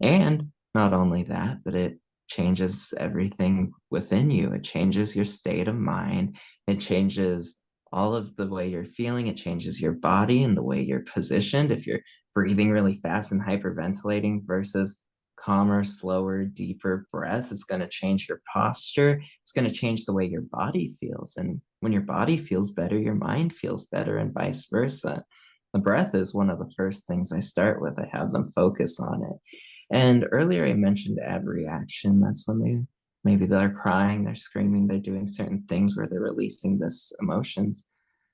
And not only that, but it changes everything within you. It changes your state of mind. It changes all of the way you're feeling. It changes your body and the way you're positioned. If you're breathing really fast and hyperventilating versus calmer, slower, deeper breaths, it's going to change your posture. It's going to change the way your body feels. And when your body feels better, your mind feels better, and vice versa. The breath is one of the first things I start with. I have them focus on it. And earlier I mentioned ad reaction. That's when maybe they're crying, they're screaming, they're doing certain things where they're releasing this emotions.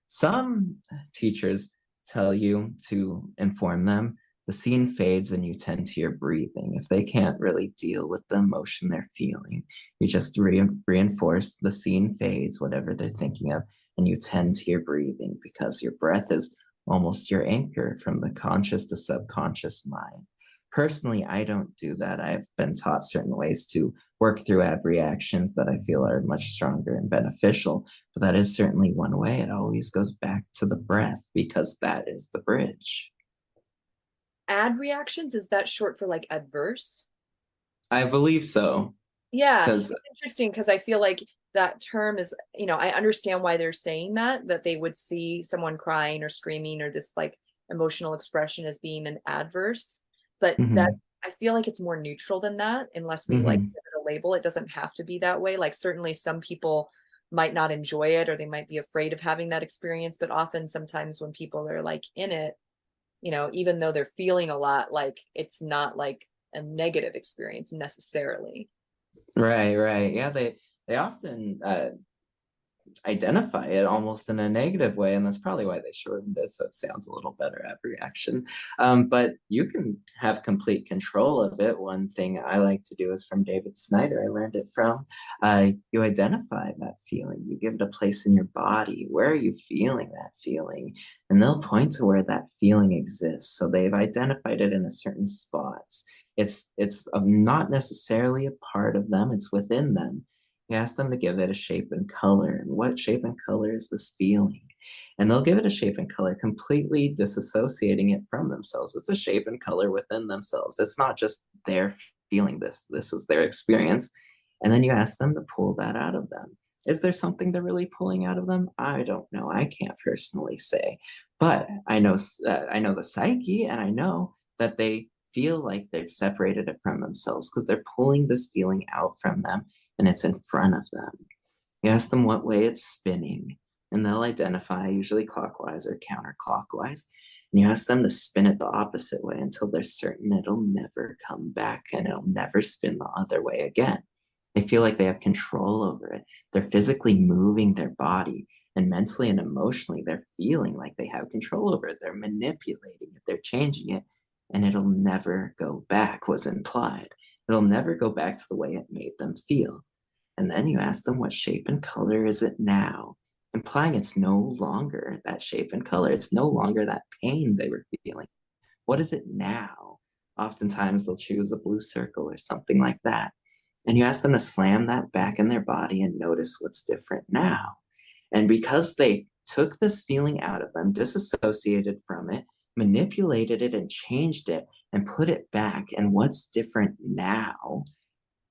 Some teachers tell you to inform them the scene fades and you tend to your breathing. If they can't really deal with the emotion they're feeling, you just reinforce the scene fades, whatever they're thinking of, and you tend to your breathing, because your breath is almost your anchor from the conscious to subconscious mind. Personally, I don't do that. I've been taught certain ways to work through ab reactions that I feel are much stronger and beneficial, but that is certainly one way. It always goes back to the breath because that is the bridge. Ad reactions, is that short for like adverse? I believe so, Yeah, because it's interesting because I feel like that term is, I understand why they're saying that they would see someone crying or screaming or this like emotional expression as being an adverse, but that mhm, I feel like it's more neutral than that unless we like mhm, give it a label. It doesn't have to be that way. Like certainly some people might not enjoy it, or they might be afraid of having that experience. But often sometimes when people are like in it, even though they're feeling a lot, like it's not like a negative experience necessarily. Right. Yeah, they often identify it almost in a negative way, and that's probably why they shortened it so it sounds a little better at reaction. But you can have complete control of it. One thing I like to do is from David Snyder. I learned it from. You identify that feeling. You give it a place in your body. Where are you feeling that feeling? And they'll point to where that feeling exists. So they've identified it in a certain spot. It's not necessarily a part of them. It's within them. You ask them to give it a shape and color. And what shape and color is this feeling? And they'll give it a shape and color, completely disassociating it from themselves. It's a shape and color within themselves. It's not just they're feeling this, this is their experience. And then you ask them to pull that out of them. Is there something they're really pulling out of them? I don't know. I can't personally say. But I know the psyche, and I know that they feel like they've separated it from themselves because they're pulling this feeling out from them and it's in front of them. You ask them what way it's spinning, and they'll identify, usually clockwise or counterclockwise. And you ask them to spin it the opposite way until they're certain it'll never come back and it'll never spin the other way again. They feel like they have control over it. They're physically moving their body, and mentally and emotionally, they're feeling like they have control over it. They're manipulating it, they're changing it, and it'll never go back, was implied. It'll never go back to the way it made them feel. And then you ask them what shape and color is it now, implying it's no longer that shape and color. It's no longer that pain they were feeling. What is it now? Oftentimes they'll choose a blue circle or something like that. And you ask them to slam that back in their body and notice what's different now. And because they took this feeling out of them, disassociated from it, manipulated it and changed it and put it back, and what's different now,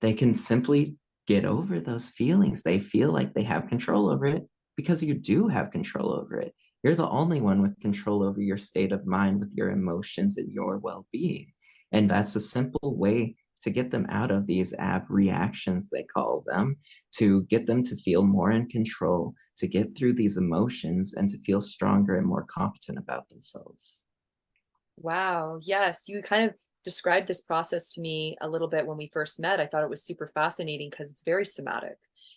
they can simply get over those feelings. They feel like they have control over it because you do have control over it. You're the only one with control over your state of mind, with your emotions and your well being. And that's a simple way to get them out of these ab reactions, they call them, to get them to feel more in control, to get through these emotions, and to feel stronger and more competent about themselves. Wow. Yes. You kind of described this process to me a little bit when we first met. I thought it was super fascinating because it's very somatic.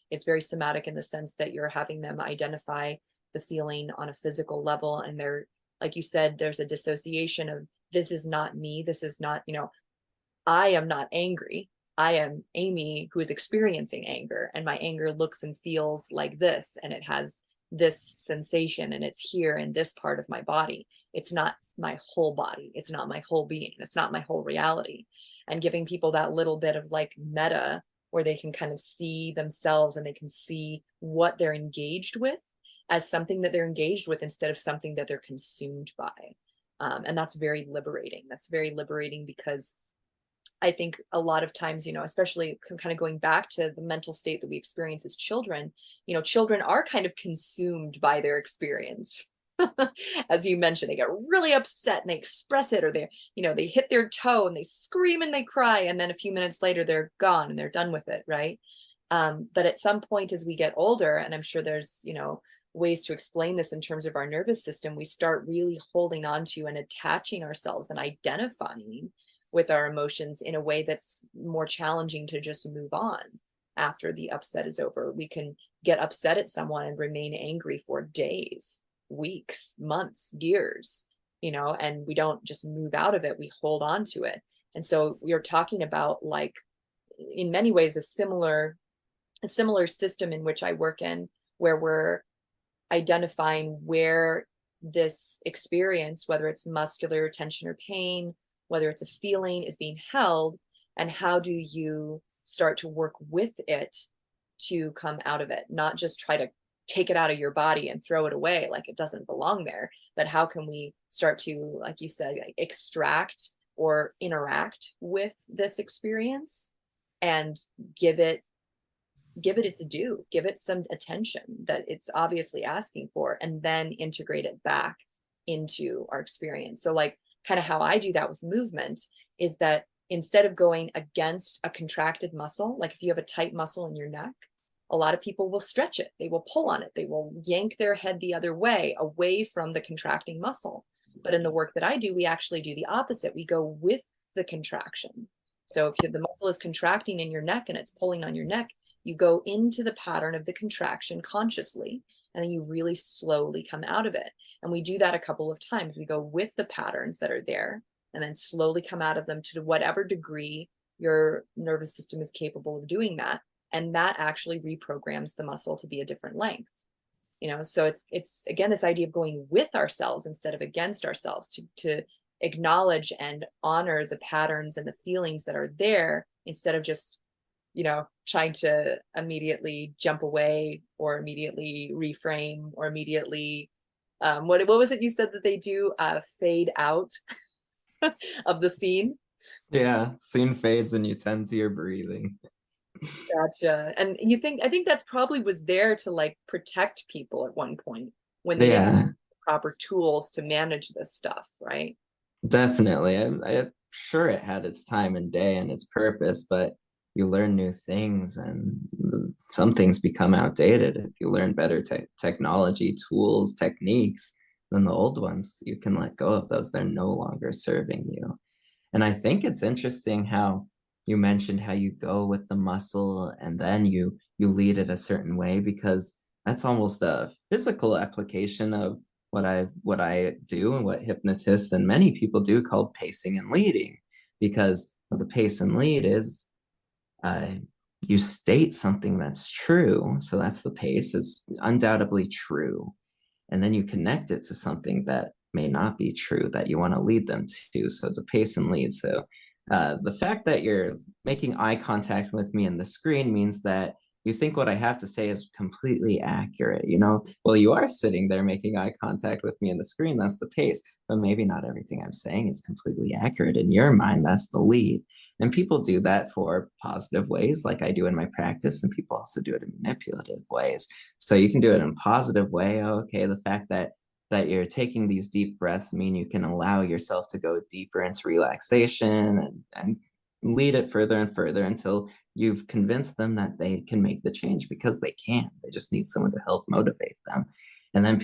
It's very somatic in the sense that you're having them identify the feeling on a physical level. And they're, like you said, there's a dissociation of this is not me. This is not, I am not angry. I am Amy who is experiencing anger, and my anger looks and feels like this, and it has this sensation, and it's here in this part of my body. It's not my whole body. It's not my whole being. It's not my whole reality. And giving people that little bit of like meta where they can kind of see themselves and they can see what they're engaged with as something that they're engaged with instead of something that they're consumed by. And that's very liberating. That's very liberating because I think a lot of times, especially kind of going back to the mental state that we experience as children, children are kind of consumed by their experience. As you mentioned, they get really upset and they express it, or they hit their toe and they scream and they cry. And then a few minutes later, they're gone and they're done with it. Right. But at some point, as we get older, and I'm sure there's, ways to explain this in terms of our nervous system, we start really holding on to and attaching ourselves and identifying with our emotions in a way that's more challenging to just move on after the upset is over. We can get upset at someone and remain angry for days, weeks, months, years, and we don't just move out of it. We hold on to it. And so we are talking about, like, in many ways, a similar system in which I work in, where we're identifying where this experience, whether it's muscular tension or pain, whether it's a feeling, is being held, and how do you start to work with it to come out of it, not just try to take it out of your body and throw it away like it doesn't belong there, but how can we start to, like you said, like, extract or interact with this experience and give it its due, give it some attention that it's obviously asking for, and then integrate it back into our experience. So, like, kind of how I do that with movement is that instead of going against a contracted muscle, like if you have a tight muscle in your neck, A lot of people will stretch it. They will pull on it. They will yank their head the other way, away from the contracting muscle. But in the work that I do, we actually do the opposite. We go with the contraction. So if the muscle is contracting in your neck and it's pulling on your neck, you go into the pattern of the contraction consciously, and then you really slowly come out of it. And we do that a couple of times. We go with the patterns that are there and then slowly come out of them to whatever degree your nervous system is capable of doing that. And that actually reprograms the muscle to be a different length. So it's again, this idea of going with ourselves instead of against ourselves, to acknowledge and honor the patterns and the feelings that are there, instead of just trying to immediately jump away or immediately reframe or immediately what was it you said that they do, fade out of the scene. Yeah, scene fades and you tend to your breathing. Gotcha. And I think that's probably was there to like protect people at one point when they didn't have Yeah, the proper tools to manage this stuff, right? definitely. I'm sure it had its time and day and its purpose, but you learn new things and some things become outdated. If you learn better technology, tools, techniques than the old ones, you can let go of those. They're no longer serving you. And I think it's interesting how you mentioned how you go with the muscle and then you lead it a certain way, because that's almost a physical application of what I do and what hypnotists and many people do, called pacing and leading. Because what the pace and lead is, uh, you state something that's true, so that's the pace. It's undoubtedly true, and then you connect it to something that may not be true that you want to lead them to. So it's a pace and lead. So the fact that you're making eye contact with me in the screen means that you think what I have to say is completely accurate. Well, you are sitting there making eye contact with me in the screen. That's the pace. But maybe not everything I'm saying is completely accurate in your mind. That's the lead. And people do that for positive ways, like I do in my practice, and people also do it in manipulative ways. So you can do it in a positive way. Okay, the fact that you're taking these deep breaths mean you can allow yourself to go deeper into relaxation and lead it further and further until you've convinced them that they can make the change, because they can. They just need someone to help motivate them. And then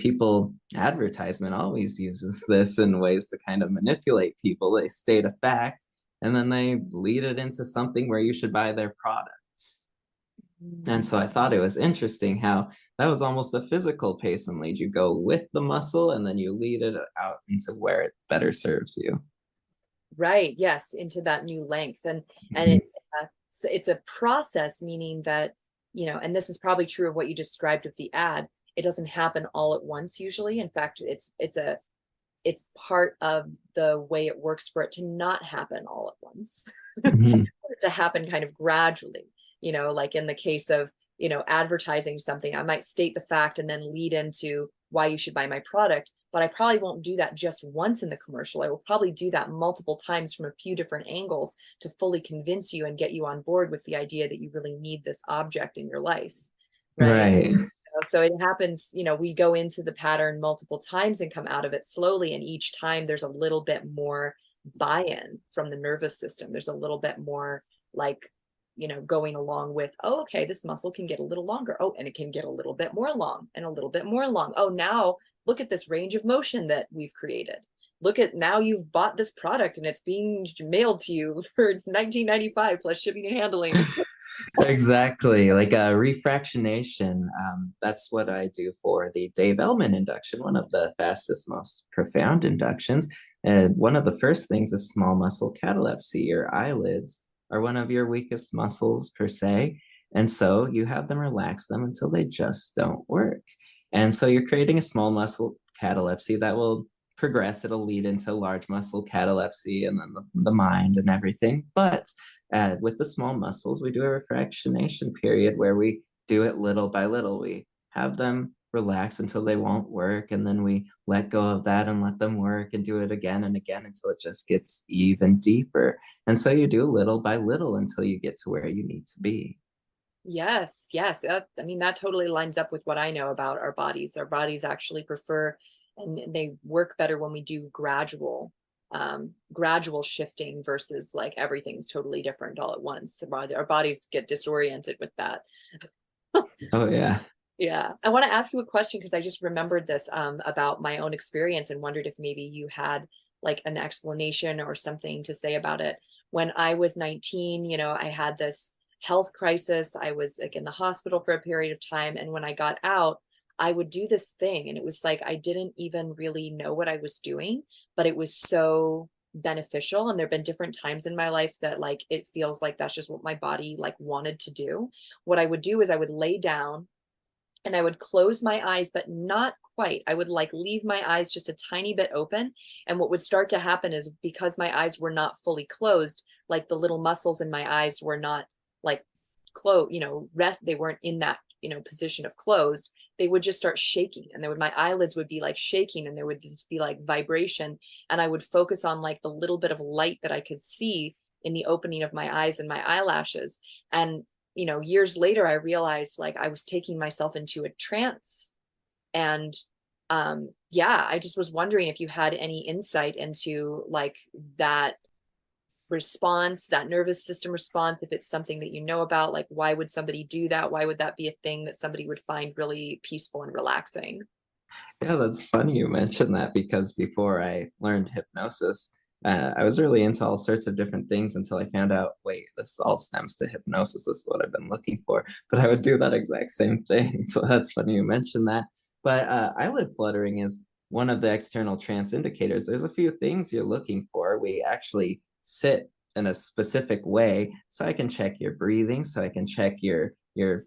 advertisement always uses this in ways to kind of manipulate people. They state a fact and then they lead it into something where you should buy their products. And so I thought it was interesting how that was almost a physical pace and lead. You go with the muscle and then you lead it out into where it better serves you. Right. Yes, into that new length. And Mhm. it's a process, meaning that, and this is probably true of what you described with the ad. It doesn't happen all at once usually. In fact, it's part of the way it works for it to not happen all at once. Mhm. To happen kind of gradually, like in the case of, advertising something, I might state the fact and then lead into why you should buy my product, but I probably won't do that just once in the commercial. I will probably do that multiple times from a few different angles to fully convince you and get you on board with the idea that you really need this object in your life, right? Right. So it happens, we go into the pattern multiple times and come out of it slowly. And each time there's a little bit more buy-in from the nervous system. There's a little bit more like, going along with, oh, okay, this muscle can get a little longer. Oh, and it can get a little bit more long and a little bit more long. Oh, now look at this range of motion that we've created. Look at, now you've bought this product and it's being mailed to you for $19.95 plus shipping and handling. Exactly. Like a refractionation. That's what I do for the Dave Ellman induction, one of the fastest, most profound inductions. And one of the first things is small muscle catalepsy. Your eyelids are one of your weakest muscles per se. And so you have them relax them until they just don't work. And so you're creating a small muscle catalepsy that will progress. It'll lead into large muscle catalepsy and then the mind and everything. But with the small muscles, we do a refractionation period where we do it little by little. We have them relax until they won't work, and then we let go of that and let them work and do it again and again until it just gets even deeper. And so you do little by little until you get to where you need to be. Yes, yes. I mean, that totally lines up with what I know about our bodies. Our bodies actually prefer, and they work better when we do gradual shifting versus like everything's totally different all at once. Our bodies get disoriented with that. Oh yeah. Yeah. I want to ask you a question because I just remembered this about my own experience and wondered if maybe you had like an explanation or something to say about it. When I was 19, I had this health crisis. I was like in the hospital for a period of time. And when I got out, I would do this thing. And it was like I didn't even really know what I was doing, but it was so beneficial. And there have been different times in my life that like it feels like that's just what my body like wanted to do. What I would do is I would lay down and I would close my eyes, but not quite. I would like leave my eyes just a tiny bit open. And what would start to happen is because my eyes were not fully closed, like the little muscles in my eyes were not like close, rest, they weren't in that, position of closed. They would just start shaking and my eyelids would be like shaking and there would just be like vibration. And I would focus on like the little bit of light that I could see in the opening of my eyes and my eyelashes. And years later, I realized like I was taking myself into a trance. And yeah, I just was wondering if you had any insight into like that response, that nervous system response, if it's something that you know about, like why would somebody do that? Why would that be a thing that somebody would find really peaceful and relaxing? Yeah, that's funny you mentioned that because before I learned hypnosis, I was really into all sorts of different things until I found out, wait, this all stems to hypnosis. This is what I've been looking for. But I would do that exact same thing. So that's funny you mentioned that. But eyelid fluttering is one of the external trance indicators. There's a few things you're looking for. We actually sit in a specific way so I can check your breathing, so I can check your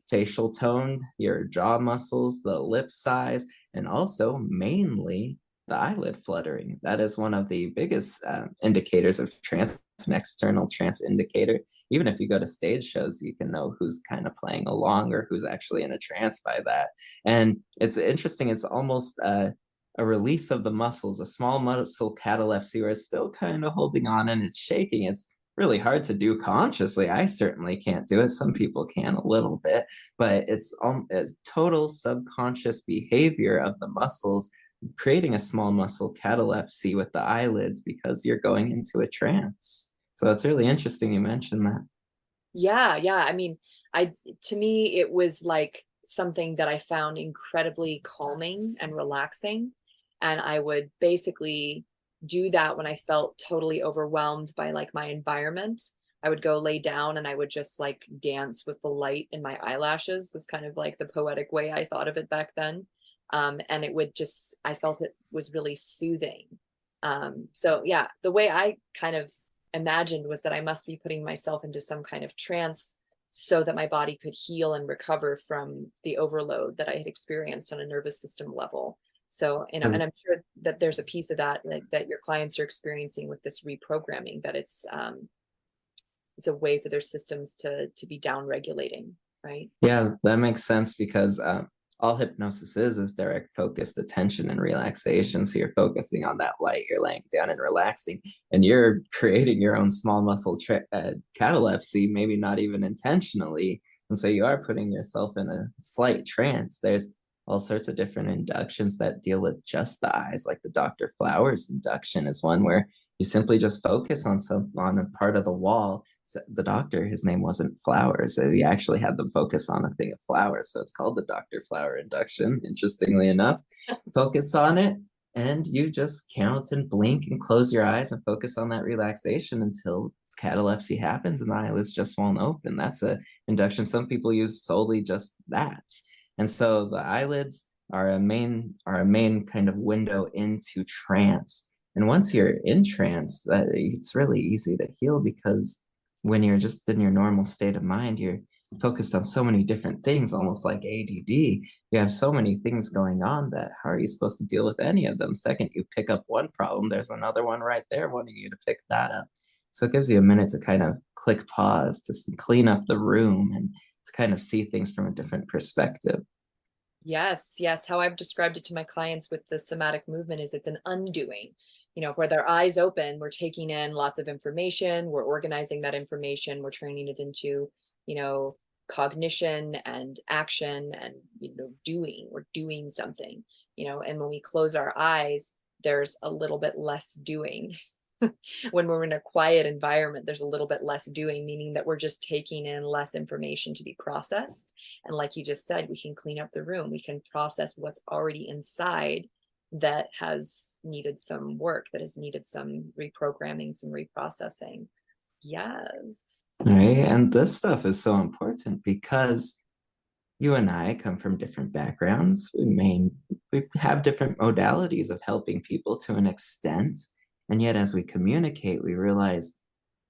facial tone, your jaw muscles, the lip size, and also mainly the eyelid fluttering. That is one of the biggest indicators of trance, an external trance indicator. Even if you go to stage shows, you can know who's kind of playing along or who's actually in a trance by that. And it's interesting, it's almost a release of the muscles, a small muscle catalepsy where it's still kind of holding on and it's shaking. It's really hard to do consciously. I certainly can't do it. Some people can a little bit, but it's a total subconscious behavior of the muscles creating a small muscle catalepsy with the eyelids because you're going into a trance. So that's really interesting you mentioned that. Yeah. I mean, to me, it was like something that I found incredibly calming and relaxing. And I would basically do that when I felt totally overwhelmed by like my environment. I would go lay down and I would just like dance with the light in my eyelashes. It's kind of like the poetic way I thought of it back then. And it would just, I felt it was really soothing. So yeah, the way I kind of imagined was that I must be putting myself into some kind of trance so that my body could heal and recover from the overload that I had experienced on a nervous system level. So, and I'm sure that there's a piece of that like, that your clients are experiencing with this reprogramming, that it's a way for their systems to be down regulating, right? Yeah, that makes sense because all hypnosis is direct focused attention and relaxation. So you're focusing on that light, you're laying down and relaxing, and you're creating your own small muscle catalepsy, maybe not even intentionally. And so you are putting yourself in a slight trance. There's all sorts of different inductions that deal with just the eyes, like the Dr. Flowers induction is one where you simply just focus on a part of the wall. So the doctor, his name wasn't Flowers. So he actually had them focus on a thing of flowers. So it's called the Dr. Flower induction, interestingly enough. Focus on it, and you just count and blink and close your eyes and focus on that relaxation until catalepsy happens and the eyelids just won't open. That's a induction. Some people use solely just that. And so the eyelids are a main kind of window into trance. And once you're in trance, it's really easy to heal because when you're just in your normal state of mind, you're focused on so many different things, almost like ADD. You have so many things going on that how are you supposed to deal with any of them? Second, you pick up one problem, there's another one right there wanting you to pick that up. So it gives you a minute to kind of click pause, to clean up the room and to kind of see things from a different perspective. Yes. How I've described it to my clients with the somatic movement is it's an undoing. Where their eyes open, we're taking in lots of information, we're organizing that information, we're turning it into, you know, cognition and action and, we're doing something, and when we close our eyes, there's a little bit less doing. When we're in a quiet environment, there's a little bit less doing, meaning that we're just taking in less information to be processed. And like you just said, we can clean up the room. We can process what's already inside that has needed some work, that has needed some reprogramming, some reprocessing. Yes. Right. And this stuff is so important because you and I come from different backgrounds. We have different modalities of helping people to an extent. And yet as we communicate, we realize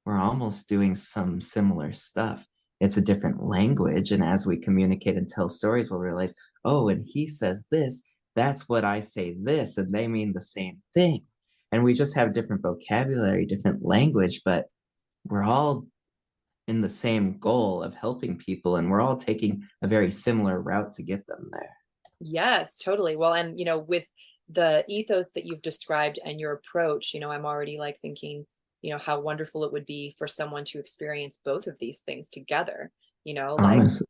we're almost doing some similar stuff. It's a different language. And as we communicate and tell stories, we'll realize, oh, and he says this, that's what I say this, and they mean the same thing. And we just have different vocabulary, different language, but we're all in the same goal of helping people, and we're all taking a very similar route to get them there. Yes, totally. Well, and with the ethos that you've described and your approach, I'm already like thinking, how wonderful it would be for someone to experience both of these things together, like Honestly.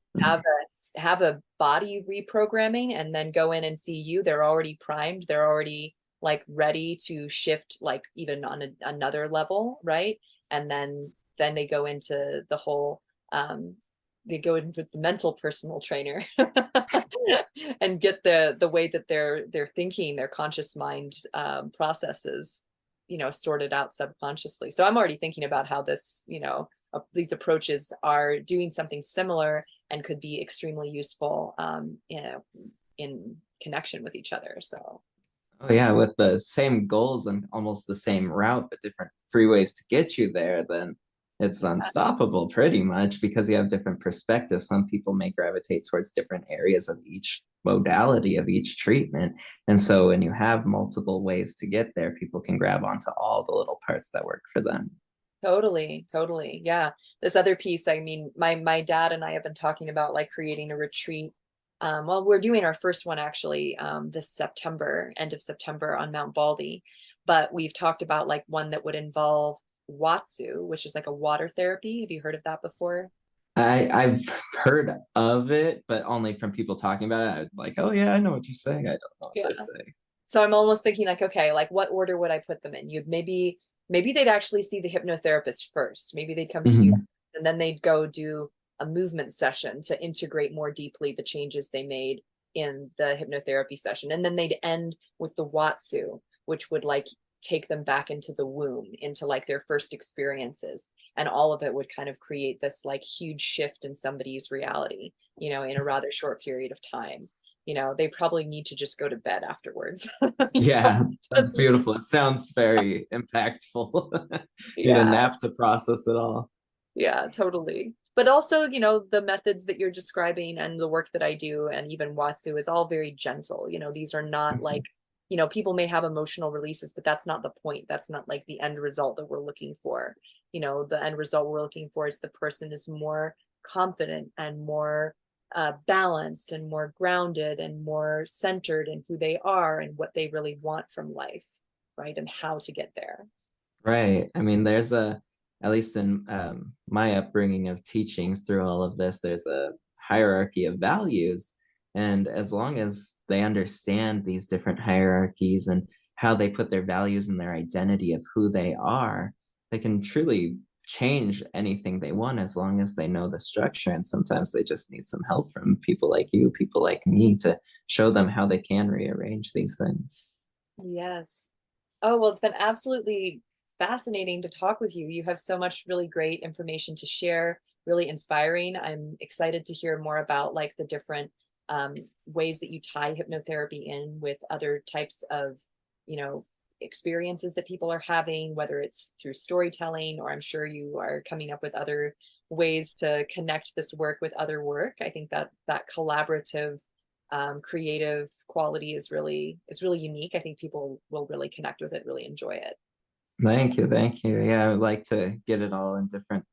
have a body reprogramming and then go in and see you. They're already primed. They're already like ready to shift, like even on another level, right? And then they go into the whole they go in with the mental personal trainer and get the way that they're thinking, their conscious mind processes, sorted out subconsciously. So I'm already thinking about how this, these approaches are doing something similar and could be extremely useful in connection with each other. So Oh yeah, with the same goals and almost the same route, but different freeways to get you there, then it's unstoppable pretty much because you have different perspectives. Some people may gravitate towards different areas of each modality of each treatment. And so when you have multiple ways to get there, people can grab onto all the little parts that work for them. totally. Yeah. This other piece, I mean, my dad and I have been talking about like creating a retreat. Well, we're doing our first one actually this September, end of September on Mount Baldy. But we've talked about like one that would involve Watsu, which is like a water therapy. Have you heard of that before? I've heard of it, but only from people talking about it. I'm like, oh yeah, I know what you're saying. I don't know what Yeah. they're saying. So I'm almost thinking like, okay, like what order would I put them in? You'd maybe they'd actually see the hypnotherapist first. Maybe they'd come to you Mhm. and then they'd go do a movement session to integrate more deeply the changes they made in the hypnotherapy session. And then they'd end with the Watsu, which would like take them back into the womb, into like their first experiences. And all of it would kind of create this like huge shift in somebody's reality, in a rather short period of time. They probably need to just go to bed afterwards. Yeah, that's beautiful. It sounds very impactful. Need a Yeah, nap to process it all. yeah, totally. But also, the methods that you're describing and the work that I do and even Watsu is all very gentle. These are not like, people may have emotional releases, but that's not the point. That's not like the end result that we're looking for. The end result we're looking for is the person is more confident and more balanced and more grounded and more centered in who they are and what they really want from life, right? And how to get there. Right. I mean, there's at least in my upbringing of teachings through all of this, there's a hierarchy of values. And as long as they understand these different hierarchies and how they put their values and their identity of who they are, they can truly change anything they want as long as they know the structure. And sometimes they just need some help from people like you, people like me, to show them how they can rearrange these things. Yes. Oh, well, it's been absolutely fascinating to talk with you. You have so much really great information to share, really inspiring. I'm excited to hear more about like the different ways that you tie hypnotherapy in with other types of, you know, experiences that people are having, whether it's through storytelling, or I'm sure you are coming up with other ways to connect this work with other work. I think that that collaborative creative quality is really unique. I think people will really connect with it, really enjoy it. Thank you, thank you. Yeah, I would like to get it all in different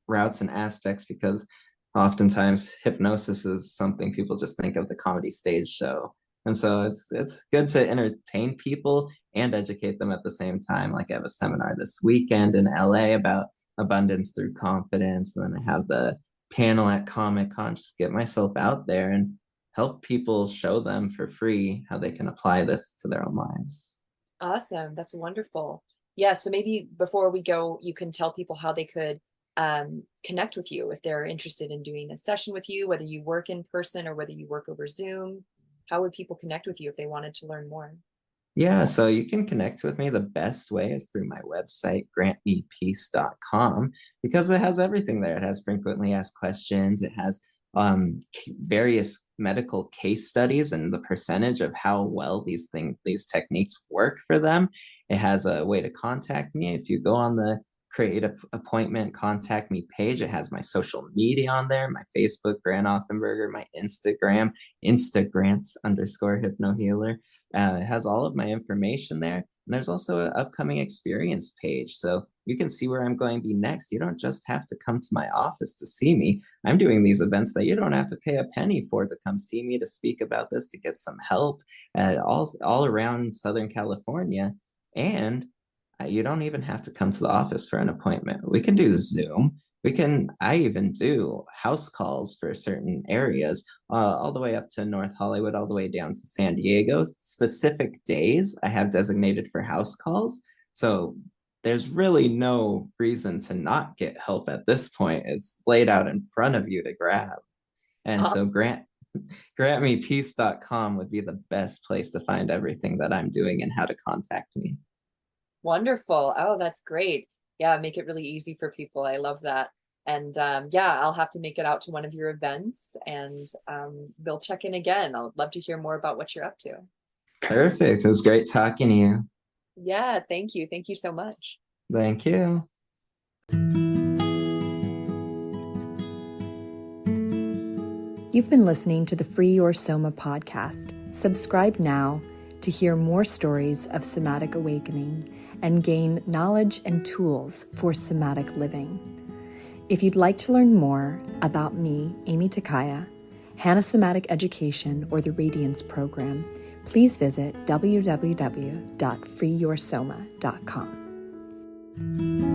routes and aspects because oftentimes hypnosis is something people just think of the comedy stage show. And so it's good to entertain people and educate them at the same time. Like I have a seminar this weekend in LA about abundance through confidence. And then I have the panel at Comic Con, just get myself out there and help people show them for free how they can apply this to their own lives. Awesome. That's wonderful. Yeah, so maybe before we go, you can tell people how they could connect with you if they're interested in doing a session with you, whether you work in person or whether you work over Zoom. How would people connect with you if they wanted to learn more? Yeah, so you can connect with me. The best way is through my website, grantmepeace.com, because it has everything there. It has frequently asked questions. It has various medical case studies and the percentage of how well these techniques work for them. It has a way to contact me. If you go on the create a appointment, contact me page, it has my social media on there, my Facebook, Grant Offenberger, my Instagram, Instagrants_hypnohealer. It has all of my information there. And there's also an upcoming experience page. So you can see where I'm going to be next. You don't just have to come to my office to see me. I'm doing these events that you don't have to pay a penny for to come see me, to speak about this, to get some help, all around Southern California. And you don't even have to come to the office for an appointment. We can do Zoom. I even do house calls for certain areas, all the way up to North Hollywood, all the way down to San Diego. Specific days I have designated for house calls. So there's really no reason to not get help at this point. It's laid out in front of you to grab. And so grantmepeace.com would be the best place to find everything that I'm doing and how to contact me. Wonderful. Oh, that's great. Yeah, make it really easy for people. I love that. And yeah, I'll have to make it out to one of your events and they'll check in again. I'll love to hear more about what you're up to. Perfect. It was great talking to you. Yeah, thank you. Thank you so much. Thank you. You've been listening to the Free Your Soma podcast. Subscribe now to hear more stories of somatic awakening and gain knowledge and tools for somatic living. If you'd like to learn more about me, Amy Takaya, Hannah Somatic Education, or the Radiance Program, please visit www.freeyoursoma.com.